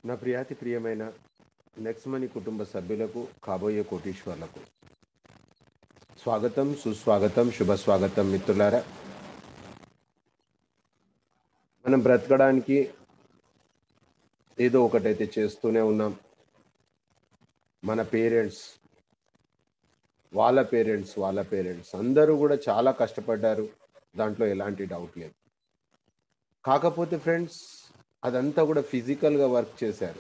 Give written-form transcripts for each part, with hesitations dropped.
నా ప్రియాతి ప్రియమైన next money కుటుంబ సభ్యులకు కాబోయే కోటీశ్వర్లకు స్వాగతం, సుస్వాగతం, శుభ స్వాగతం. మిత్రులారా, మనం బ్రతకడానికి ఏదో ఒకటైతే చేస్తూనే ఉన్నాం. మన పేరెంట్స్, వాళ్ళ పేరెంట్స్ అందరూ కూడా చాలా కష్టపడ్డారు. దాంట్లో ఎలాంటి డౌట్ లేదు. కాకపోతే ఫ్రెండ్స్, అదంతా కూడా ఫిజికల్గా వర్క్ చేశారు.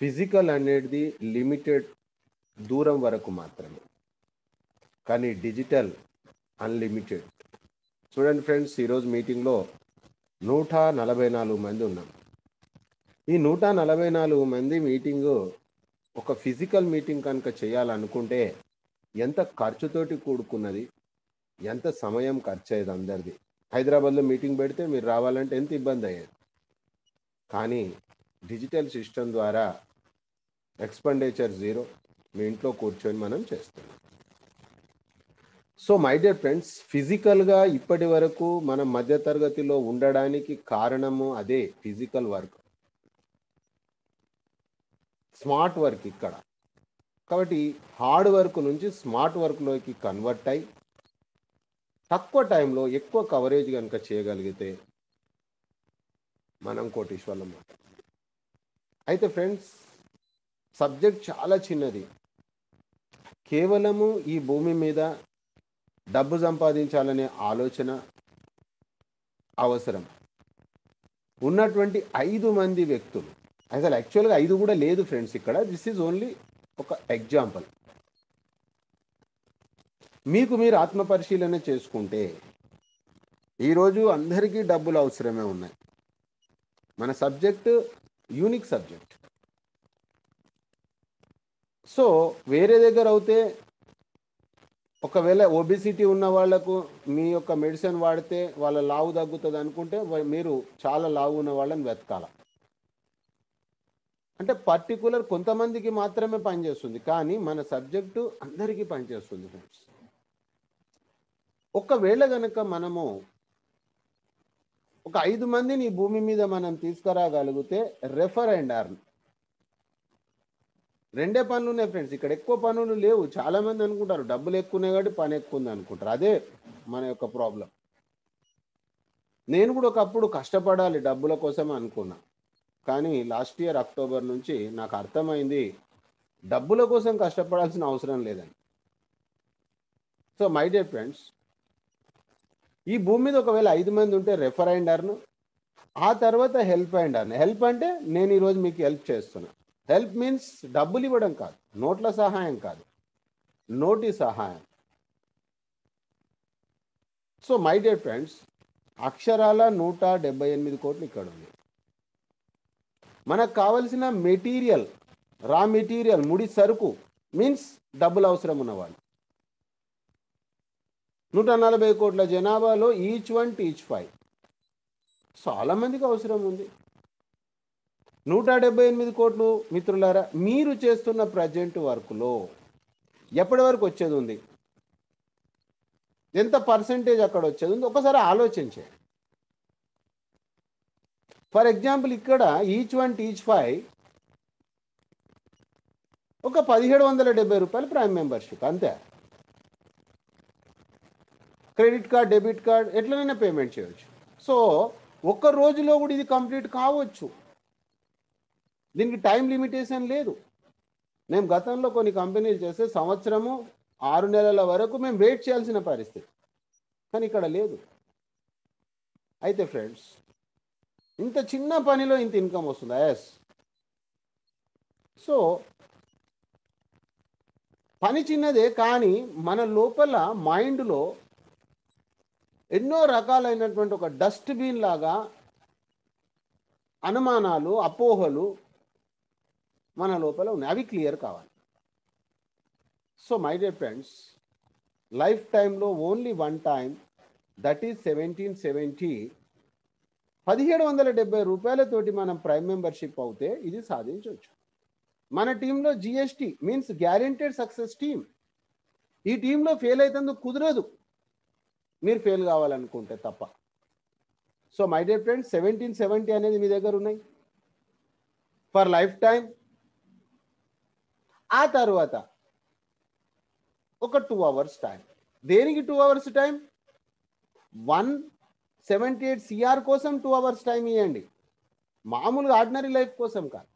ఫిజికల్ అనేది లిమిటెడ్ దూరం వరకు మాత్రమే, కానీ డిజిటల్ అన్లిమిటెడ్. చూడండి ఫ్రెండ్స్, ఈరోజు మీటింగ్లో 144 మంది ఉన్నాం. ఈ 144 మంది మీటింగు ఒక ఫిజికల్ మీటింగ్ కనుక చేయాలనుకుంటే ఎంత ఖర్చుతోటి కూడుకున్నది, ఎంత సమయం ఖర్చు అయ్యేది అందరిది. హైదరాబాద్లో మీటింగ్ పెడితే మీరు రావాలంటే ఎంత ఇబ్బంది అయ్యేది. కానీ డిజిటల్ సిస్టమ్ ద్వారా ఎక్స్పెండిచర్ జీరో, మీ ఇంట్లో కూర్చొని మనం చేస్తున్నాం. సో మై డియర్ ఫ్రెండ్స్, ఫిజికల్గా ఇప్పటి వరకు మనం మధ్యతరగతిలో ఉండడానికి కారణము అదే, ఫిజికల్ వర్క్, స్మార్ట్ వర్క్ ఇక్కడ. కాబట్టి హార్డ్ వర్క్ నుంచి స్మార్ట్ వర్క్లోకి కన్వర్ట్ అయి తక్కువ టైంలో ఎక్కువ కవరేజ్ కనుక చేయగలిగితే మనం కోటీశ్వర్లం. అయితే ఫ్రెండ్స్, సబ్జెక్ట్ చాలా చిన్నది. కేవలము ఈ భూమి మీద డబ్బు సంపాదించాలనే ఆలోచన అవసరం ఉన్నటువంటి 5 మంది వ్యక్తులు, అసలు యాక్చువల్గా 5 కూడా లేదు ఫ్రెండ్స్ ఇక్కడ. దిస్ ఈజ్ ఓన్లీ ఒక ఎగ్జాంపుల్. మీకు మీరు ఆత్మ పరిశీలన చేసుకుంటే ఈరోజు అందరికీ డబ్బులు అవసరమే ఉన్నాయి. మన సబ్జెక్ట్ యూనిక్ సబ్జెక్ట్. సో వేరే దగ్గర అయితే ఒకవేళ ఒబిసిటీ ఉన్న వాళ్లకు మీ యొక్క మెడిసిన్ వాడితే వాళ్ళ లావు తగ్గుతుంది అనుకుంటే మీరు చాలా లావు ఉన్న వాళ్ళని వెతకాల. అంటే పర్టికులర్ కొంతమందికి మాత్రమే పనిచేస్తుంది, కానీ మన సబ్జెక్టు అందరికీ పనిచేస్తుంది ఫ్రెండ్స్. ఒకవేళ కనుక మనము ఒక 5 మందిని ఈ భూమి మీద మనం తీసుకురాగలిగితే రెఫర్ అండ్ అర్న్, రెండే పనులు ఉన్నాయి ఫ్రెండ్స్. ఇక్కడ ఎక్కువ పనులు లేవు. చాలా మంది అనుకుంటారు డబ్బులు ఎక్కువ ఉన్నాయి కాబట్టి పని ఎక్కువ ఉంది అనుకుంటారు. అదే మన యొక్క ప్రాబ్లం. నేను కూడా ఒకప్పుడు కష్టపడాలి డబ్బుల కోసం అనుకున్నా, కానీ లాస్ట్ ఇయర్ అక్టోబర్ నుంచి నాకు అర్థమైంది డబ్బుల కోసం కష్టపడాల్సిన అవసరం లేదని. సో మై డియర్ ఫ్రెండ్స్, ఈ భూమి మీద ఒకవేళ 5 మంది ఉంటే రెఫర్ అండ్ అర్న్, ఆ తర్వాత హెల్ప్ అండ్ అర్న్. హెల్ప్ అంటే నేను ఈరోజు మీకు హెల్ప్ చేస్తున్నా. హెల్ప్ మీన్స్ డబ్బులు ఇవ్వడం కాదు, నోట్ల సహాయం కాదు, నోటి సహాయం. సో మై డియర్ ఫ్రెండ్స్, అక్షరాల 178 కోట్లు ఇక్కడ ఉంది. మనకు కావలసిన మెటీరియల్, రా మెటీరియల్, ముడి సరుకు మీన్స్ డబ్బులు అవసరం ఉన్నవాళ్ళు 140 కోట్ల జనాభాలో ఈచ్ 1 టీచ్ 5 చాలా మందికి అవసరం ఉంది. 178 కోట్లు మిత్రులారా, మీరు చేస్తున్న ప్రజెంట్ వర్క్లో ఎప్పటి వరకు వచ్చేది ఉంది, ఎంత పర్సెంటేజ్ అక్కడ వచ్చేది ఉంది, ఒకసారి ఆలోచించండి. ఫర్ ఎగ్జాంపుల్, ఇక్కడ ఈచ్ 1 టీచ్ 5 ఒక 1770 రూపాయలు ప్రైమ్ మెంబర్షిప్ అంతే. క్రెడిట్ కార్డ్, డెబిట్ కార్డ్ ఎట్లనైనా పేమెంట్ చేయవచ్చు. సో ఒక్క రోజులో కూడా ఇది కంప్లీట్ కావచ్చు. దీనికి టైం లిమిటేషన్ లేదు. మేము గతంలో కొన్ని కంపెనీలు చేస్తే సంవత్సరము 6 నెలల వరకు మేము వెయిట్ చేయాల్సిన పరిస్థితి, కానీ ఇక్కడ లేదు. అయితే ఫ్రెండ్స్, ఇంత చిన్న పనిలో ఇంత ఇన్కమ్ వస్తుందా? ఎస్. సో పని చిన్నదే, కానీ మన లోపల మైండ్లో ఎన్నో రకాలైనటువంటి ఒక డస్ట్బిన్ లాగా అనుమానాలు, అపోహలు మన లోపల ఉన్నాయి. అవి క్లియర్ కావాలి. So my dear friends, life టైంలో only one time, that is 1770, 1770 రూపాయలతోటి మనం ప్రైమ్ మెంబర్షిప్ అవుతే ఇది సాధించవచ్చు. మన టీంలో GST means guaranteed success team. ఈ టీంలో ఫెయిల్ అవుతుందుకు కుదరదు, మీరు ఫెయిల్ కావాలనుకుంటే తప్ప. సో మై డియర్ ఫ్రెండ్స్, 1770 అనేది మీ దగ్గర ఉన్నాయి. For life time. ఆ తర్వాత ఒక 2 hours టైం. దేనికి 2 hours టైం? 178 CR కోసం 2 hours టైం ఇవ్వండి, మామూలుగా ఆర్డినరీ లైఫ్ కోసం కాదు.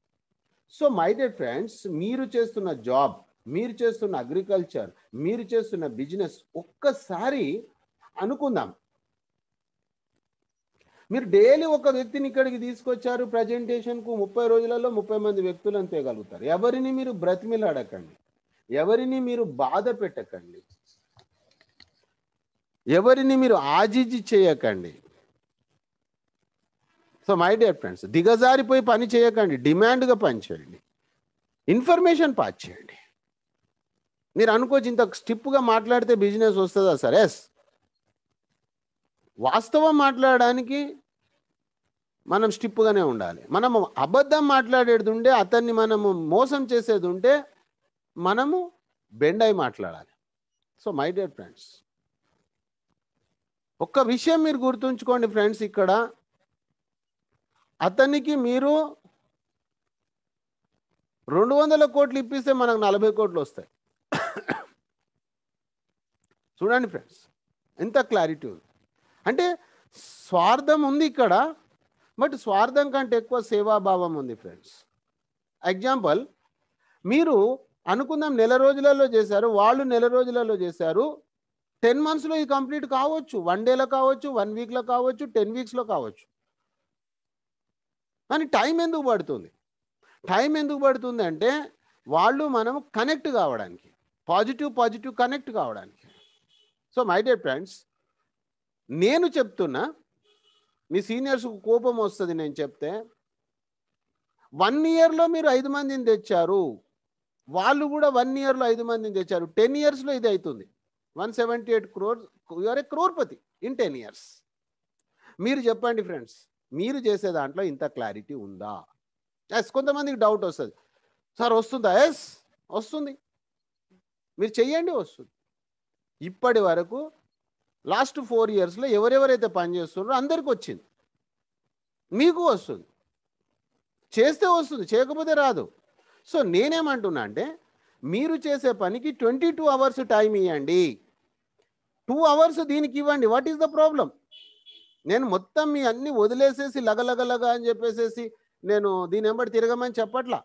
సో మై డియర్ ఫ్రెండ్స్, మీరు చేస్తున్న జాబ్, మీరు చేస్తున్న అగ్రికల్చర్, మీరు చేస్తున్న బిజినెస్ ఒక్కసారి అనుకుందాం. మీరు డైలీ ఒక వ్యక్తిని ఇక్కడికి తీసుకొచ్చారు ప్రజెంటేషన్కు, 30 రోజులలో 30 మంది వ్యక్తులను తేగలుగుతారు. ఎవరిని మీరు బ్రతిమిలాడకండి, ఎవరిని మీరు బాధ పెట్టకండి, ఎవరిని మీరు ఆజిజి చేయకండి. సో మై డియర్ ఫ్రెండ్స్, దిగజారిపోయి పని చేయకండి, డిమాండ్గా పని చేయండి, ఇన్ఫర్మేషన్ పాస్ చేయండి. మీరు అనుకోవచ్చు ఇంత స్టిప్గా మాట్లాడితే బిజినెస్ వస్తుందా సార్? ఎస్, వాస్తవం మాట్లాడడానికి మనం స్టిప్గానే ఉండాలి. మనము అబద్ధం మాట్లాడేది ఉంటే, అతన్ని మనము మోసం చేసేది ఉంటే మనము బెండ్ అయి మాట్లాడాలి. సో మై డియర్ ఫ్రెండ్స్, ఒక్క విషయం మీరు గుర్తుంచుకోండి ఫ్రెండ్స్, ఇక్కడ అతనికి మీరు 200 కోట్లు ఇప్పిస్తే మనకు 40 కోట్లు వస్తాయి. చూడండి ఫ్రెండ్స్, ఎంత క్లారిటీ ఉంది. అంటే స్వార్థం ఉంది ఇక్కడ, బట్ స్వార్థం కంటే ఎక్కువ సేవాభావం ఉంది ఫ్రెండ్స్. ఎగ్జాంపుల్, మీరు అనుకుందాం నెల రోజులలో చేశారు, వాళ్ళు నెల రోజులలో చేశారు, 10 monthsలో ఇది కంప్లీట్ కావచ్చు, 1 dayలో కావచ్చు, 1 weekలో కావచ్చు, 10 weeksలో కావచ్చు. కానీ టైం ఎందుకు పడుతుంది? టైం ఎందుకు పడుతుంది అంటే వాళ్ళు మనం కనెక్ట్ కావడానికి, పాజిటివ్ కనెక్ట్ కావడానికి. సో మై డియర్ ఫ్రెండ్స్, నేను చెప్తున్నా, మీ సీనియర్స్కు కోపం వస్తుంది నేను చెప్తే. 1 yearలో మీరు 5 మందిని తెచ్చారు, వాళ్ళు కూడా 1 yearలో 5 మందిని తెచ్చారు, 10 yearsలో ఇది అవుతుంది 178 crores. You are a crorepati in 10 years. మీరు చెప్పండి ఫ్రెండ్స్, మీరు చేసే దాంట్లో ఇంత క్లారిటీ ఉందా? ఎస్, కొంతమందికి డౌట్ వస్తుంది, సార్ వస్తుందా? ఎస్ వస్తుంది, మీరు చెయ్యండి, వస్తుంది. ఇప్పటి వరకు లాస్ట్ 4 yearsలో ఎవరెవరైతే పనిచేస్తున్నారో అందరికీ వచ్చింది, మీకు వస్తుంది. చేస్తే వస్తుంది, చేయకపోతే రాదు. సో నేనేమంటున్నా అంటే, మీరు చేసే పనికి 22 hours టైం ఇవ్వండి, 2 hours దీనికి ఇవ్వండి. What is the problem? నేను మొత్తం మీ అన్ని వదిలేసేసి లగలగలగా అని చెప్పేసేసి నేను దీని వెంబడి తిరగమని చెప్పట్లా.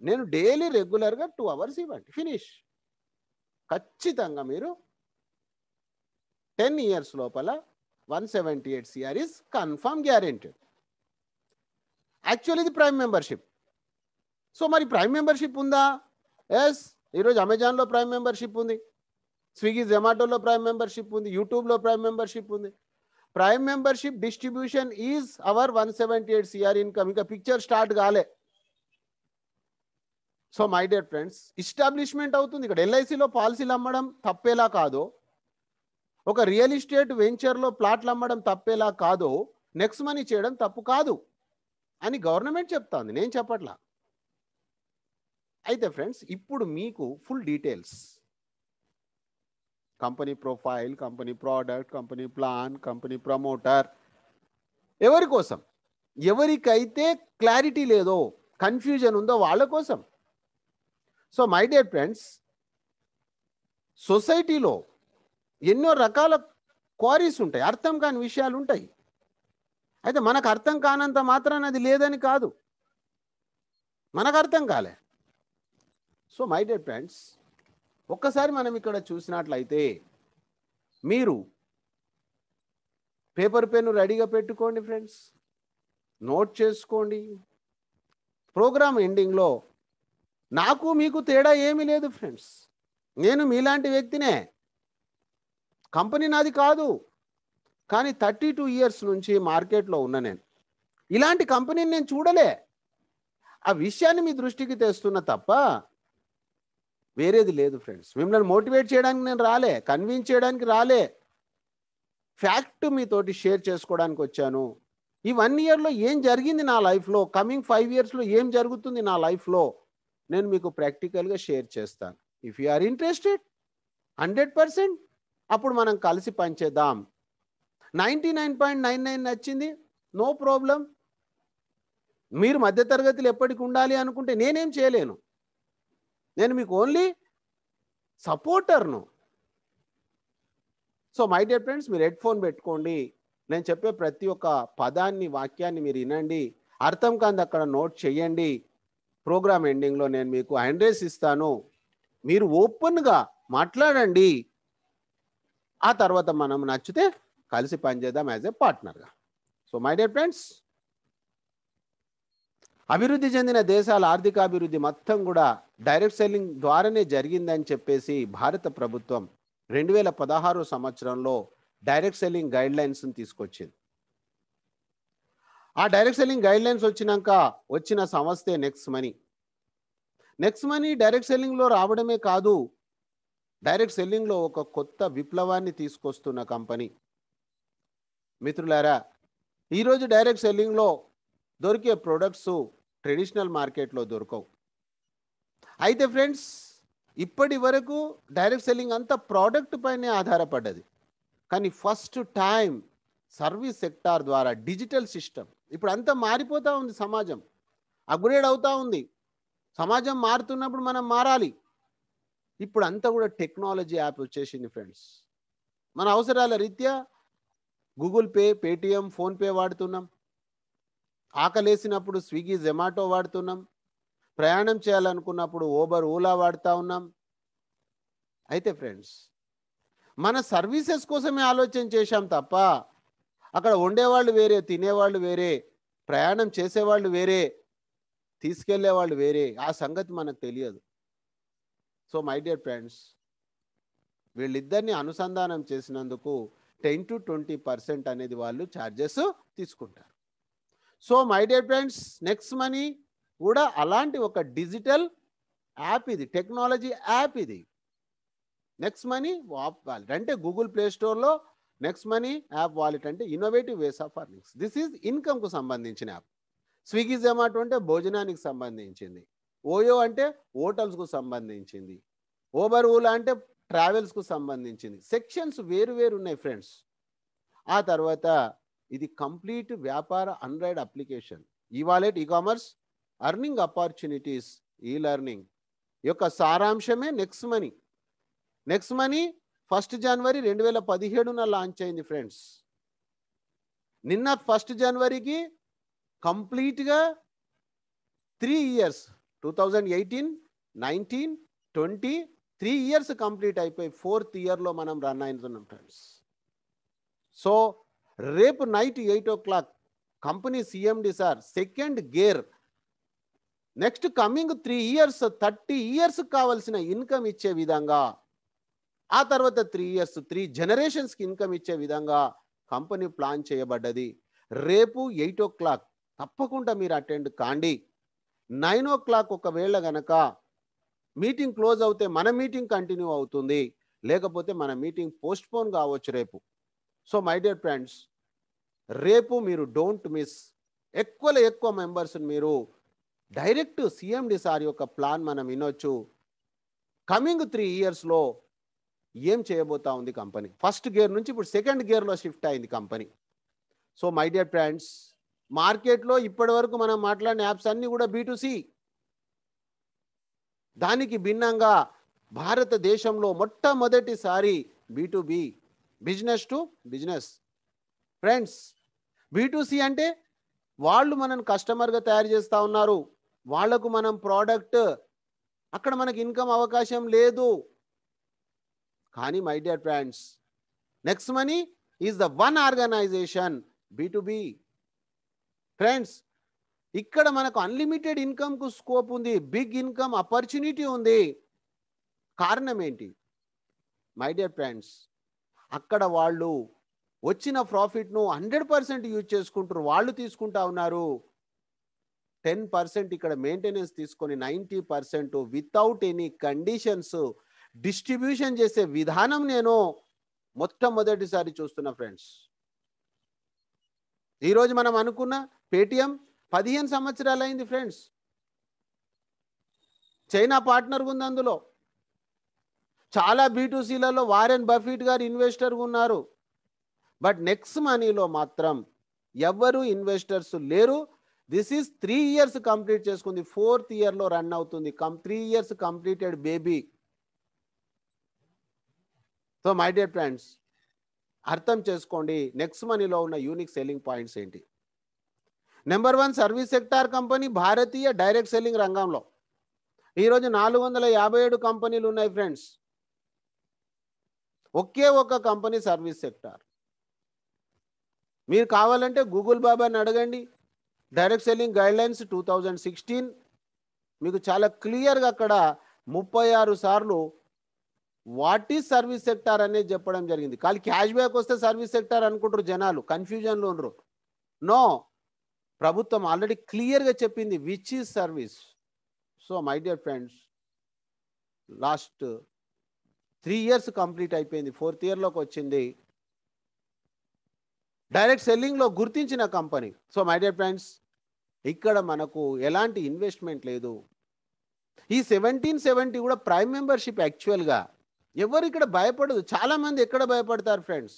నేను డైలీ రెగ్యులర్గా 2 hours ఇవ్వండి, ఫినిష్. ఖచ్చితంగా మీరు 10 years లోపల 178 CR is confirm guaranteed. Actually ఇది ప్రైమ్ మెంబర్షిప్. సో మరి ప్రైమ్ మెంబర్షిప్ ఉందా? ఎస్, ఈరోజు అమెజాన్లో ప్రైమ్ మెంబర్షిప్ ఉంది, స్విగ్గీ జొమాటోలో ప్రైమ్ మెంబర్షిప్ ఉంది, యూట్యూబ్లో ప్రైమ్ మెంబర్షిప్ ఉంది. Prime membership distribution is our 178 CR income. ఇంకా పిక్చర్ స్టార్ట్ కాలే. So my dear friends, establishment అవుతుంది ఇక్కడ. LICలో పాలసీలు అమ్మడం తప్పేలా కాదో, ఒక రియల్ ఎస్టేట్ వెంచర్లో ప్లాట్లు అమ్మడం తప్పేలా కాదో, నెక్స్ట్ మనీ చేయడం తప్పు కాదు అని గవర్నమెంట్ చెప్తాంది, నేను చెప్పట్లా. అయితే ఫ్రెండ్స్, ఇప్పుడు మీకు full details, company profile, company product, company plan, company promoter, ఎవరి కోసం, ఎవరికైతే క్లారిటీ లేదో, కన్ఫ్యూజన్ ఉందో వాళ్ళ కోసం. సో మై డియర్ ఫ్రెండ్స్, సొసైటీలో ఎన్నో రకాల క్వారీస్ ఉంటాయి, అర్థం కాని విషయాలు ఉంటాయి. అయితే మనకు అర్థం కానంత మాత్రాన అది లేదని కాదు, మనకు అర్థం కాలే. సో మై డియర్ ఫ్రెండ్స్, ఒక్కసారి మనం ఇక్కడ చూసినట్లయితే, మీరు పేపర్ పెన్ను రెడీగా పెట్టుకోండి ఫ్రెండ్స్, నోట్ చేసుకోండి. ప్రోగ్రామ్ ఎండింగ్లో నాకు మీకు తేడా ఏమీ లేదు ఫ్రెండ్స్, నేను మీలాంటి వ్యక్తినే, కంపెనీ నాది కాదు, కానీ 32 years నుంచి మార్కెట్లో ఉన్న నేను ఇలాంటి కంపెనీని నేను చూడలే. ఆ విషయాన్ని మీ దృష్టికి తెస్తున్నా తప్ప వేరేది లేదు ఫ్రెండ్స్. మిమ్మల్ని మోటివేట్ చేయడానికి నేను రాలే, కన్విన్స్ చేయడానికి రాలే, ఫ్యాక్ట్ మీతోటి షేర్ చేసుకోవడానికి వచ్చాను. ఈ 1 yearలో ఏం జరిగింది నా లైఫ్లో, కమింగ్ 5 yearsలో ఏం జరుగుతుంది నా లైఫ్లో, నేను మీకు ప్రాక్టికల్గా షేర్ చేస్తాను. ఇఫ్ యు ఆర్ ఇంట్రెస్టెడ్ 100%, అప్పుడు మనం కలిసి పనిచేద్దాం. 99.99 నచ్చింది, నో ప్రాబ్లం, మీరు మధ్యతరగతిలో ఎప్పటికి ఉండాలి అనుకుంటే నేనేం చేయలేను. నేను మీకు ఓన్లీ సపోర్టర్ను. సో మై డియర్ ఫ్రెండ్స్, మీరు హెడ్ ఫోన్ పెట్టుకోండి. నేను చెప్పే ప్రతి ఒక్క పదాన్ని, వాక్యాన్ని మీరు వినండి. అర్థం కాంది అక్కడ నోట్ చేయండి. ప్రోగ్రామ్ ఎండింగ్లో నేను మీకు హ్యాండ్ రైస్ ఇస్తాను. మీరు ఓపెన్గా మాట్లాడండి. ఆ తర్వాత మనం నచ్చితే కలిసి పనిచేద్దాం యాజ్ ఏ పార్ట్నర్గా. సో మై డియర్ ఫ్రెండ్స్, అభివృద్ధి చెందిన దేశాల ఆర్థికాభివృద్ధి మొత్తం కూడా డైరెక్ట్ సెల్లింగ్ ద్వారానే జరిగిందని చెప్పేసి భారత ప్రభుత్వం 2016 సంవత్సరంలో డైరెక్ట్ సెల్లింగ్ గైడ్ లైన్స్ని తీసుకొచ్చింది. ఆ డైరెక్ట్ సెల్లింగ్ గైడ్ లైన్స్ వచ్చిన సంస్థే Next Money. Next Money direct సెల్లింగ్లో రావడమే కాదు, డైరెక్ట్ సెల్లింగ్లో ఒక కొత్త విప్లవాన్ని తీసుకొస్తున్న కంపెనీ. మిత్రులారా, ఈరోజు డైరెక్ట్ సెల్లింగ్లో దొరికే ప్రొడక్ట్స్ ట్రెడిషనల్ మార్కెట్లో దొరకవు. అయితే ఫ్రెండ్స్, ఇప్పటి వరకు డైరెక్ట్ సెల్లింగ్ అంతా ప్రోడక్ట్ పైనే ఆధారపడ్డది. కానీ ఫస్ట్ టైం సర్వీస్ సెక్టార్ ద్వారా డిజిటల్ సిస్టమ్, ఇప్పుడు అంతా మారిపోతూ ఉంది. సమాజం అప్గ్రేడ్ అవుతూ ఉంది. సమాజం మారుతున్నప్పుడు మనం మారాలి. ఇప్పుడు అంతా కూడా టెక్నాలజీ యాప్ వచ్చేసింది ఫ్రెండ్స్. మన అవసరాల రీత్యా గూగుల్ పే, పేటిఎం, ఫోన్పే వాడుతున్నాం. ఆకలేసినప్పుడు స్విగ్గీ, జొమాటో వాడుతున్నాం. ప్రయాణం చేయాలనుకున్నప్పుడు ఊబర్, ఓలా వాడుతూ ఉన్నాం. అయితే ఫ్రెండ్స్, మన సర్వీసెస్ కోసమే ఆలోచన చేశాం తప్ప అక్కడ వండేవాళ్ళు వేరే, తినేవాళ్ళు వేరే, ప్రయాణం చేసేవాళ్ళు వేరే, తీసుకెళ్లేవాళ్ళు వేరే. ఆ సంగతి మనకు తెలియదు. సో మై డియర్ ఫ్రెండ్స్, వీళ్ళిద్దరిని అనుసంధానం చేసినందుకు 10 to 20% అనేది వాళ్ళు ఛార్జెస్ తీసుకుంటారు. So my dear friends, next Money కూడా అలాంటి ఒక డిజిటల్ యాప్ ఇది, టెక్నాలజీ యాప్ ఇది. నెక్స్ట్ మనీ వాలెట్ అంటే గూగుల్ ప్లే స్టోర్లో నెక్స్ట్ మనీ యాప్ వాలెట్ అంటే innovative ways of earnings. This is ఇన్కమ్కు సంబంధించిన యాప్. స్విగ్గీ, జొమాటో అంటే భోజనానికి సంబంధించింది. ఓయో అంటే హోటల్స్కు సంబంధించింది. ఓబర్, ఓలా అంటే ట్రావెల్స్కు సంబంధించింది. సెక్షన్స్ వేరు వేరు ఉన్నాయి ఫ్రెండ్స్. ఆ తర్వాత ఇది కంప్లీట్ వ్యాపార ఆండ్రాయిడ్ అప్లికేషన్. ఈ wallet, e commerce, earning opportunities, ఈ లెర్నింగ్ యొక్క సారాంశమే నెక్స్ట్ మనీ. నెక్స్ట్ మనీ 1 జనవరి 2017 లాంచ్ అయింది ఫ్రెండ్స్. నిన్న 1 జనవరికి కంప్లీట్గా 3 ఇయర్స్, 2018, 19, 20, 3 ఇయర్స్ కంప్లీట్ అయిపోయి 4th ఇయర్లో మనం రన్ అవుతున్నాం ఫ్రెండ్స్. సో రేపు night 8 o'clock company CMD sir second gear next coming 3 years 30 years కావాల్సిన ఇన్కమ్ ఇచ్చే విధంగా, ఆ తర్వాత 3 ఇయర్స్ 3 జనరేషన్స్కి ఇన్కమ్ ఇచ్చే విధంగా కంపెనీ ప్లాన్ చేయబడ్డది. రేపు 8 o'clock తప్పకుండా మీరు అటెండ్ కాండి. 9 o'clock ఒకవేళ గనక మీటింగ్ క్లోజ్ అవుతే మన మీటింగ్ కంటిన్యూ అవుతుంది, లేకపోతే మన మీటింగ్ పోస్ట్పోన్ కావచ్చు రేపు. సో మై డియర్ ఫ్రెండ్స్, రేపు మీరు డోంట్ మిస్. ఎక్కువ మెంబర్స్ని మీరు డైరెక్ట్ సిఎండి సార్ యొక్క ప్లాన్ మనం వినొచ్చు. కమింగ్ 3 ఇయర్స్లో ఏం చేయబోతా ఉంది కంపెనీ. ఫస్ట్ గేర్ నుంచి ఇప్పుడు సెకండ్ గేర్లో షిఫ్ట్ అయింది company. So my dear friends, మార్కెట్లో ఇప్పటి వరకు మనం మాట్లాడిన యాప్స్ అన్నీ కూడా B2C. దానికి భిన్నంగా భారతదేశంలో మొట్టమొదటిసారి B2B, business to business. Friends, B2C అంటే వాళ్ళు మనల్ని కస్టమర్గా తయారు చేస్తూ ఉన్నారు, వాళ్లకు మనం ప్రోడక్ట్, అక్కడ మనకి ఇన్కమ్ అవకాశం లేదు. కానీ my dear friends, next money is the one organisation B2B. Friends, ఇక్కడ మనకు అన్లిమిటెడ్ ఇన్కమ్కు స్కోప్ ఉంది, బిగ్ ఇన్కమ్ ఆపర్చునిటీ ఉంది. కారణం ఏంటి మై డియర్ ఫ్రెండ్స్? అక్కడ వాళ్ళు వచ్చిన ప్రాఫిట్ను 100% యూజ్ చేసుకుంటారు, వాళ్ళు తీసుకుంటా ఉన్నారు. 10% ఇక్కడ మెయింటెనెన్స్ తీసుకొని 90% వితౌట్ ఎనీ కండిషన్స్ డిస్ట్రిబ్యూషన్ చేసే విధానం నేను మొట్టమొదటిసారి చూస్తున్నా ఫ్రెండ్స్. ఈరోజు మనం అనుకున్న పేటిఎం 15 సంవత్సరాలు అయింది ఫ్రెండ్స్. చైనా పార్ట్నర్ ఉంది అందులో. చాలా B2Cలలో వారెన్ బఫెట్ గారు ఇన్వెస్టర్ ఉన్నారు. బట్ నెక్స్ట్ మనీలో మాత్రం ఎవరు ఇన్వెస్టర్స్ లేరు. దిస్ ఈస్ 3 years కంప్లీట్ చేసుకుంది, 4th yearలో రన్ అవుతుంది. 3 years completed baby. So my dear friends, అర్థం చేసుకోండి నెక్స్ట్ మనీలో ఉన్న యూనిక్ సెల్లింగ్ పాయింట్స్ ఏంటి. నెంబర్ 1, సర్వీస్ సెక్టార్ కంపెనీ భారతీయ డైరెక్ట్ సెల్లింగ్ రంగంలో ఈరోజు 457 కంపెనీలు ఉన్నాయి ఫ్రెండ్స్. ఒకే ఒక కంపెనీ సర్వీస్ సెక్టార్. మీరు కావాలంటే గూగుల్ బాబాని అడగండి. డైరెక్ట్ సెల్లింగ్ గైడ్లైన్స్ 2016 మీకు చాలా క్లియర్గా అక్కడ 36 సార్లు వాట్ ఈజ్ సర్వీస్ సెక్టార్ అనేది చెప్పడం జరిగింది. కానీ క్యాష్ బ్యాక్ వస్తే సర్వీస్ సెక్టార్ అనుకుంటారు జనాలు, కన్ఫ్యూజన్లో ఉండరు. నో, ప్రభుత్వం ఆల్రెడీ క్లియర్గా చెప్పింది which is service. So my dear friends, last 3 years complete అయిపోయింది, 4th yearలోకి వచ్చింది. డైరెక్ట్ సెల్లింగ్లో గుర్తించిన company. So my dear friends, ఇక్కడ మనకు ఎలాంటి ఇన్వెస్ట్మెంట్ లేదు. ఈ 1770 కూడా ప్రైమ్ మెంబర్షిప్. యాక్చువల్గా ఎవరు ఇక్కడ భయపడదు. చాలామంది ఎక్కడ భయపడతారు ఫ్రెండ్స్,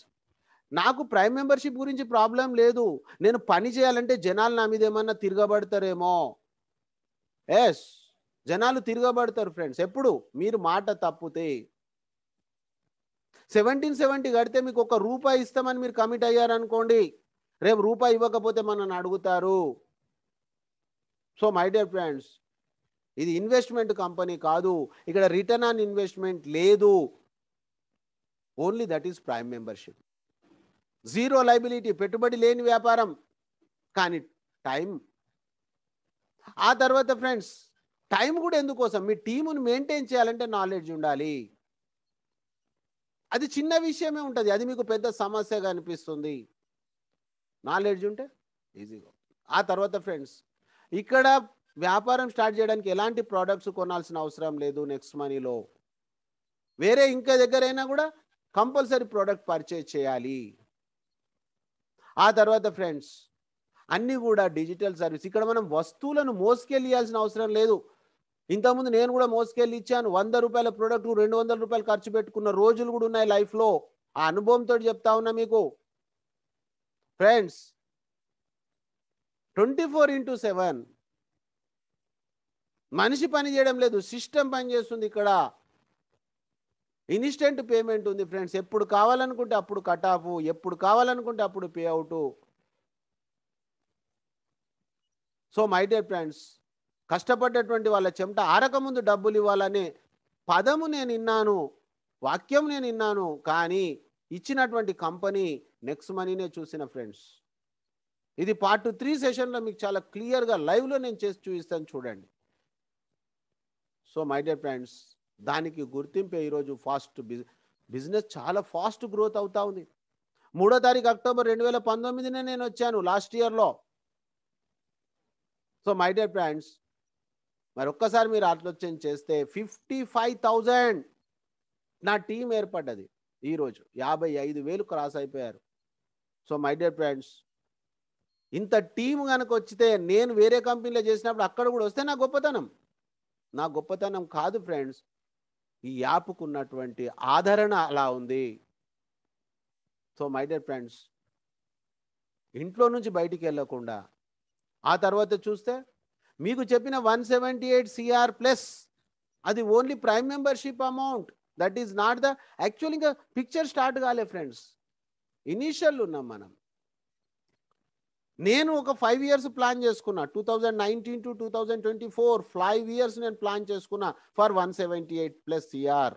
నాకు ప్రైమ్ మెంబర్షిప్ గురించి ప్రాబ్లం లేదు, నేను పని చేయాలంటే జనాలు నా మీద ఏమన్నా తిరగబడతారేమో. ఎస్, జనాలు తిరగబడతారు ఫ్రెండ్స్ ఎప్పుడు మీరు మాట తప్పితే. 1770 కడితే మీకు ₹1 ఇస్తామని మీరు కమిట్ అయ్యారనుకోండి, రేపు రూపాయి ఇవ్వకపోతే మనల్ని అడుగుతారు. సో మై డియర్ ఫ్రెండ్స్, ఇది ఇన్వెస్ట్మెంట్ కంపెనీ కాదు, ఇక్కడ రిటర్న్ ఆన్ ఇన్వెస్ట్మెంట్ లేదు. Only that is prime membership. Zero liability, పెట్టుబడి లేని వ్యాపారం. కానీ టైం. ఆ తర్వాత ఫ్రెండ్స్, టైం కూడా ఎందుకోసం, మీ టీమును మెయింటైన్ చేయాలంటే నాలెడ్జ్ ఉండాలి. అది చిన్న విషయమే ఉంటుంది, అది మీకు పెద్ద సమస్యగా అనిపిస్తుంది. నాలెడ్జ్ ఉంటే ఈజీగా. ఆ తర్వాత ఫ్రెండ్స్, ఇక్కడ వ్యాపారం స్టార్ట్ చేయడానికి ఎలాంటి ప్రోడక్ట్స్ కొనాల్సిన అవసరం లేదు. నెక్స్ట్ మనీలో వేరే ఇంకా దగ్గరైనా కూడా కంపల్సరీ ప్రోడక్ట్ పర్చేజ్ చేయాలి. ఆ తర్వాత ఫ్రెండ్స్, అన్నీ కూడా డిజిటల్ సర్వీస్. ఇక్కడ మనం వస్తువులను మోసుకెళ్ళాల్సిన అవసరం లేదు. ఇంతకుముందు నేను కూడా మోసుకెళ్ళి ఇచ్చాను. ₹100 ప్రోడక్ట్ ₹200 ఖర్చు పెట్టుకున్న రోజులు కూడా ఉన్నాయి లైఫ్లో. ఆ అనుభవంతో చెప్తా ఉన్నా మీకు ఫ్రెండ్స్. 24/7 మనిషి పని చేయడం లేదు, సిస్టమ్ పని చేస్తుంది. ఇక్కడ ఇన్స్టెంట్ పేమెంట్ ఉంది ఫ్రెండ్స్. ఎప్పుడు కావాలనుకుంటే అప్పుడు కట్ ఆఫ్, ఎప్పుడు కావాలనుకుంటే అప్పుడు pay out. So my dear friends, కష్టపడ్డటువంటి వాళ్ళ చెమట ఆరకముందు డబ్బులు ఇవ్వాలనే పదము నేను విన్నాను, వాక్యం నేను విన్నాను, కానీ ఇచ్చినటువంటి కంపెనీ నెక్స్ట్ మనీనే చూసిన ఫ్రెండ్స్. ఇది పార్ట్ 3 సెషన్లో మీకు చాలా క్లియర్గా లైవ్లో నేను చేసి చూపిస్తాను, చూడండి. సో మై డియర్ ఫ్రెండ్స్, దానికి గుర్తింపే ఈరోజు ఫాస్ట్ బిజినెస్ చాలా ఫాస్ట్ గ్రోత్ అవుతా ఉంది. 3వ తారీఖు అక్టోబర్ 2019 నేను వచ్చాను లాస్ట్ ఇయర్లో. సో మై డియర్ ఫ్రెండ్స్, మరి ఒక్కసారి మీరు ఆలోచన చేస్తే 55,000 నా టీం ఏర్పడ్డది. ఈరోజు 55,000 క్రాస్ అయిపోయారు. సో మై డియర్ ఫ్రెండ్స్, ఇంత టీం కనుక వచ్చితే, నేను వేరే కంపెనీలో చేసినప్పుడు అక్కడ కూడా వస్తే నా గొప్పతనం. నా గొప్పతనం కాదు ఫ్రెండ్స్, ఈ యాప్కు ఉన్నటువంటి ఆదరణ అలా ఉంది. సో మై డియర్ ఫ్రెండ్స్, ఇంట్లో నుంచి బయటికి వెళ్ళకుండా, ఆ తర్వాత చూస్తే మీకు చెప్పిన 178 CR ప్లస్ అది only prime membership amount. That is not the actual. ఇంకా పిక్చర్ స్టార్ట్ కాలే ఫ్రెండ్స్, ఇనీషియల్ ఉన్నాం మనం. నేను ఒక 5 years ప్లాన్ చేసుకున్నా, 2019 to 2024 5 years నేను ప్లాన్ చేసుకున్నా ఫర్ 178+ CR.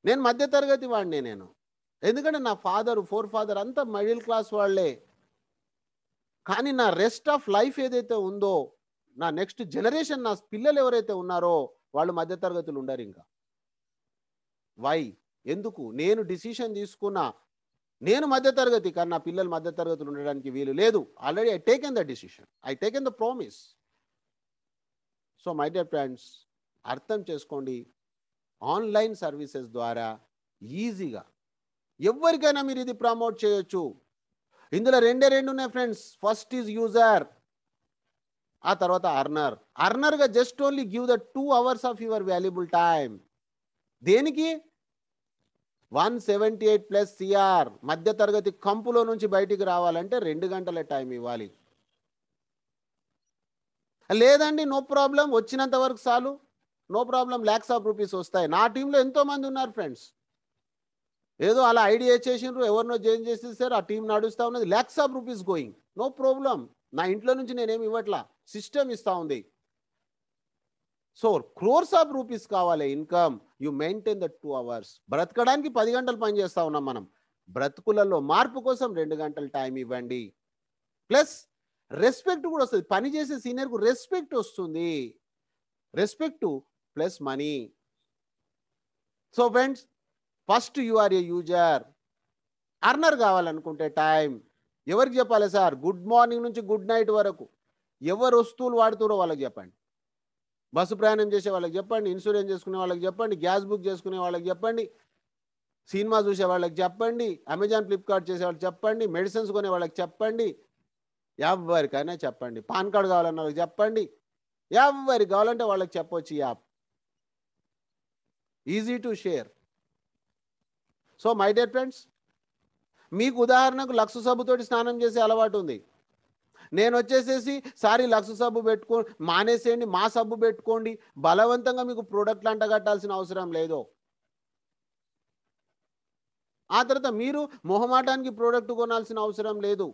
నేను మధ్యతరగతి వాడినే నేను, ఎందుకంటే నా ఫోర్ ఫాదర్ అంతా మిడిల్ క్లాస్ వాళ్ళే. కానీ నా రెస్ట్ ఆఫ్ లైఫ్ ఏదైతే ఉందో, నా నెక్స్ట్ జనరేషన్, నా పిల్లలు ఎవరైతే ఉన్నారో వాళ్ళు మధ్యతరగతులు ఉండరు. ఇంకా వై, ఎందుకు? నేను డిసిషన్ తీసుకున్నా, నేను మధ్యతరగతి, కానీ నా పిల్లలు మధ్యతరగతులు ఉండడానికి వీలు లేదు. Already I taken the decision, I taken the promise. So my dear friends, అర్థం చేసుకోండి, ఆన్లైన్ సర్వీసెస్ ద్వారా ఈజీగా ఎవరికైనా మీరు ఇది ప్రమోట్ చేయొచ్చు. ఇందులో రెండు ఉన్నాయి ఫ్రెండ్స్. ఫస్ట్ ఈజ్ యూజర్, ఆ తర్వాత అర్నర్. అర్నర్గా just only give the 2 hours of your valuable time. దేనికి? 178+ CR. మధ్య తరగతి కంపులో నుంచి బయటికి రావాలంటే 2 గంటల టైం ఇవ్వాలి. లేదండి నో ప్రాబ్లం, వచ్చినంత వరకు చాలు, no problem, lakhs of rupees వస్తాయి. నా టీంలో ఎంతోమంది ఉన్నారు ఫ్రెండ్స్. ఏదో అలా ఐడియా చేసిండ్రు, ఎవరినో జాయిన్ చేసేసారు, ఆ టీం నడుస్తూ ఉన్నది, lakhs of rupees going, no problem. నా ఇంట్లో నుంచి నేనేమి ఇవ్వట్లా, సిస్టమ్ ఇస్తూ ఉంది. సో క్రోర్స్ ఆఫ్ రూపీస్ కావాలి income, you maintain the 2 hours. బ్రతకడానికి 10 గంటలు పని చేస్తూ ఉన్నాం మనం, బ్రతుకులలో మార్పు కోసం 2 గంటలు టైం ఇవ్వండి. ప్లస్ రెస్పెక్ట్ కూడా వస్తుంది, పని చేసే సీనియర్కు రెస్పెక్ట్ వస్తుంది, respect plus money. So friends, first you are a user. Earner కావాలనుకుంటే టైం ఎవరికి చెప్పాలి సార్? గుడ్ మార్నింగ్ నుంచి గుడ్ నైట్ వరకు ఎవరు వస్తువులు వాడుతారో వాళ్ళకి చెప్పండి, బస్సు ప్రయాణం చేసే వాళ్ళకి చెప్పండి, ఇన్సూరెన్స్ చేసుకునే వాళ్ళకి చెప్పండి, గ్యాస్ బుక్ చేసుకునే వాళ్ళకి చెప్పండి, సినిమా చూసే వాళ్ళకి చెప్పండి, అమెజాన్ ఫ్లిప్కార్ట్ చేసే వాళ్ళకి చెప్పండి, మెడిసిన్స్ కొనే వాళ్ళకి చెప్పండి, ఎవరికైనా చెప్పండి. పాన్ కార్డ్ కావాలన్న వాళ్ళకి చెప్పండి, ఎవరికి కావాలంటే వాళ్ళకి చెప్పొచ్చు. ఈ app easy to share. So my dear friends, మీకు ఉదాహరణకు లక్స్ సబ్బుతోటి స్నానం చేసే అలవాటు ఉంది. నేను వచ్చేసేసి సారీ లక్స్ సబ్బు పెట్టుకో మానేసేయండి, మా సబ్బు పెట్టుకోండి, బలవంతంగా మీకు ప్రోడక్ట్లు అంటగట్టాల్సిన అవసరం లేదు. ఆ తర్వాత మీరు మొహమాటానికి ప్రోడక్ట్ కొనాల్సిన అవసరం లేదు.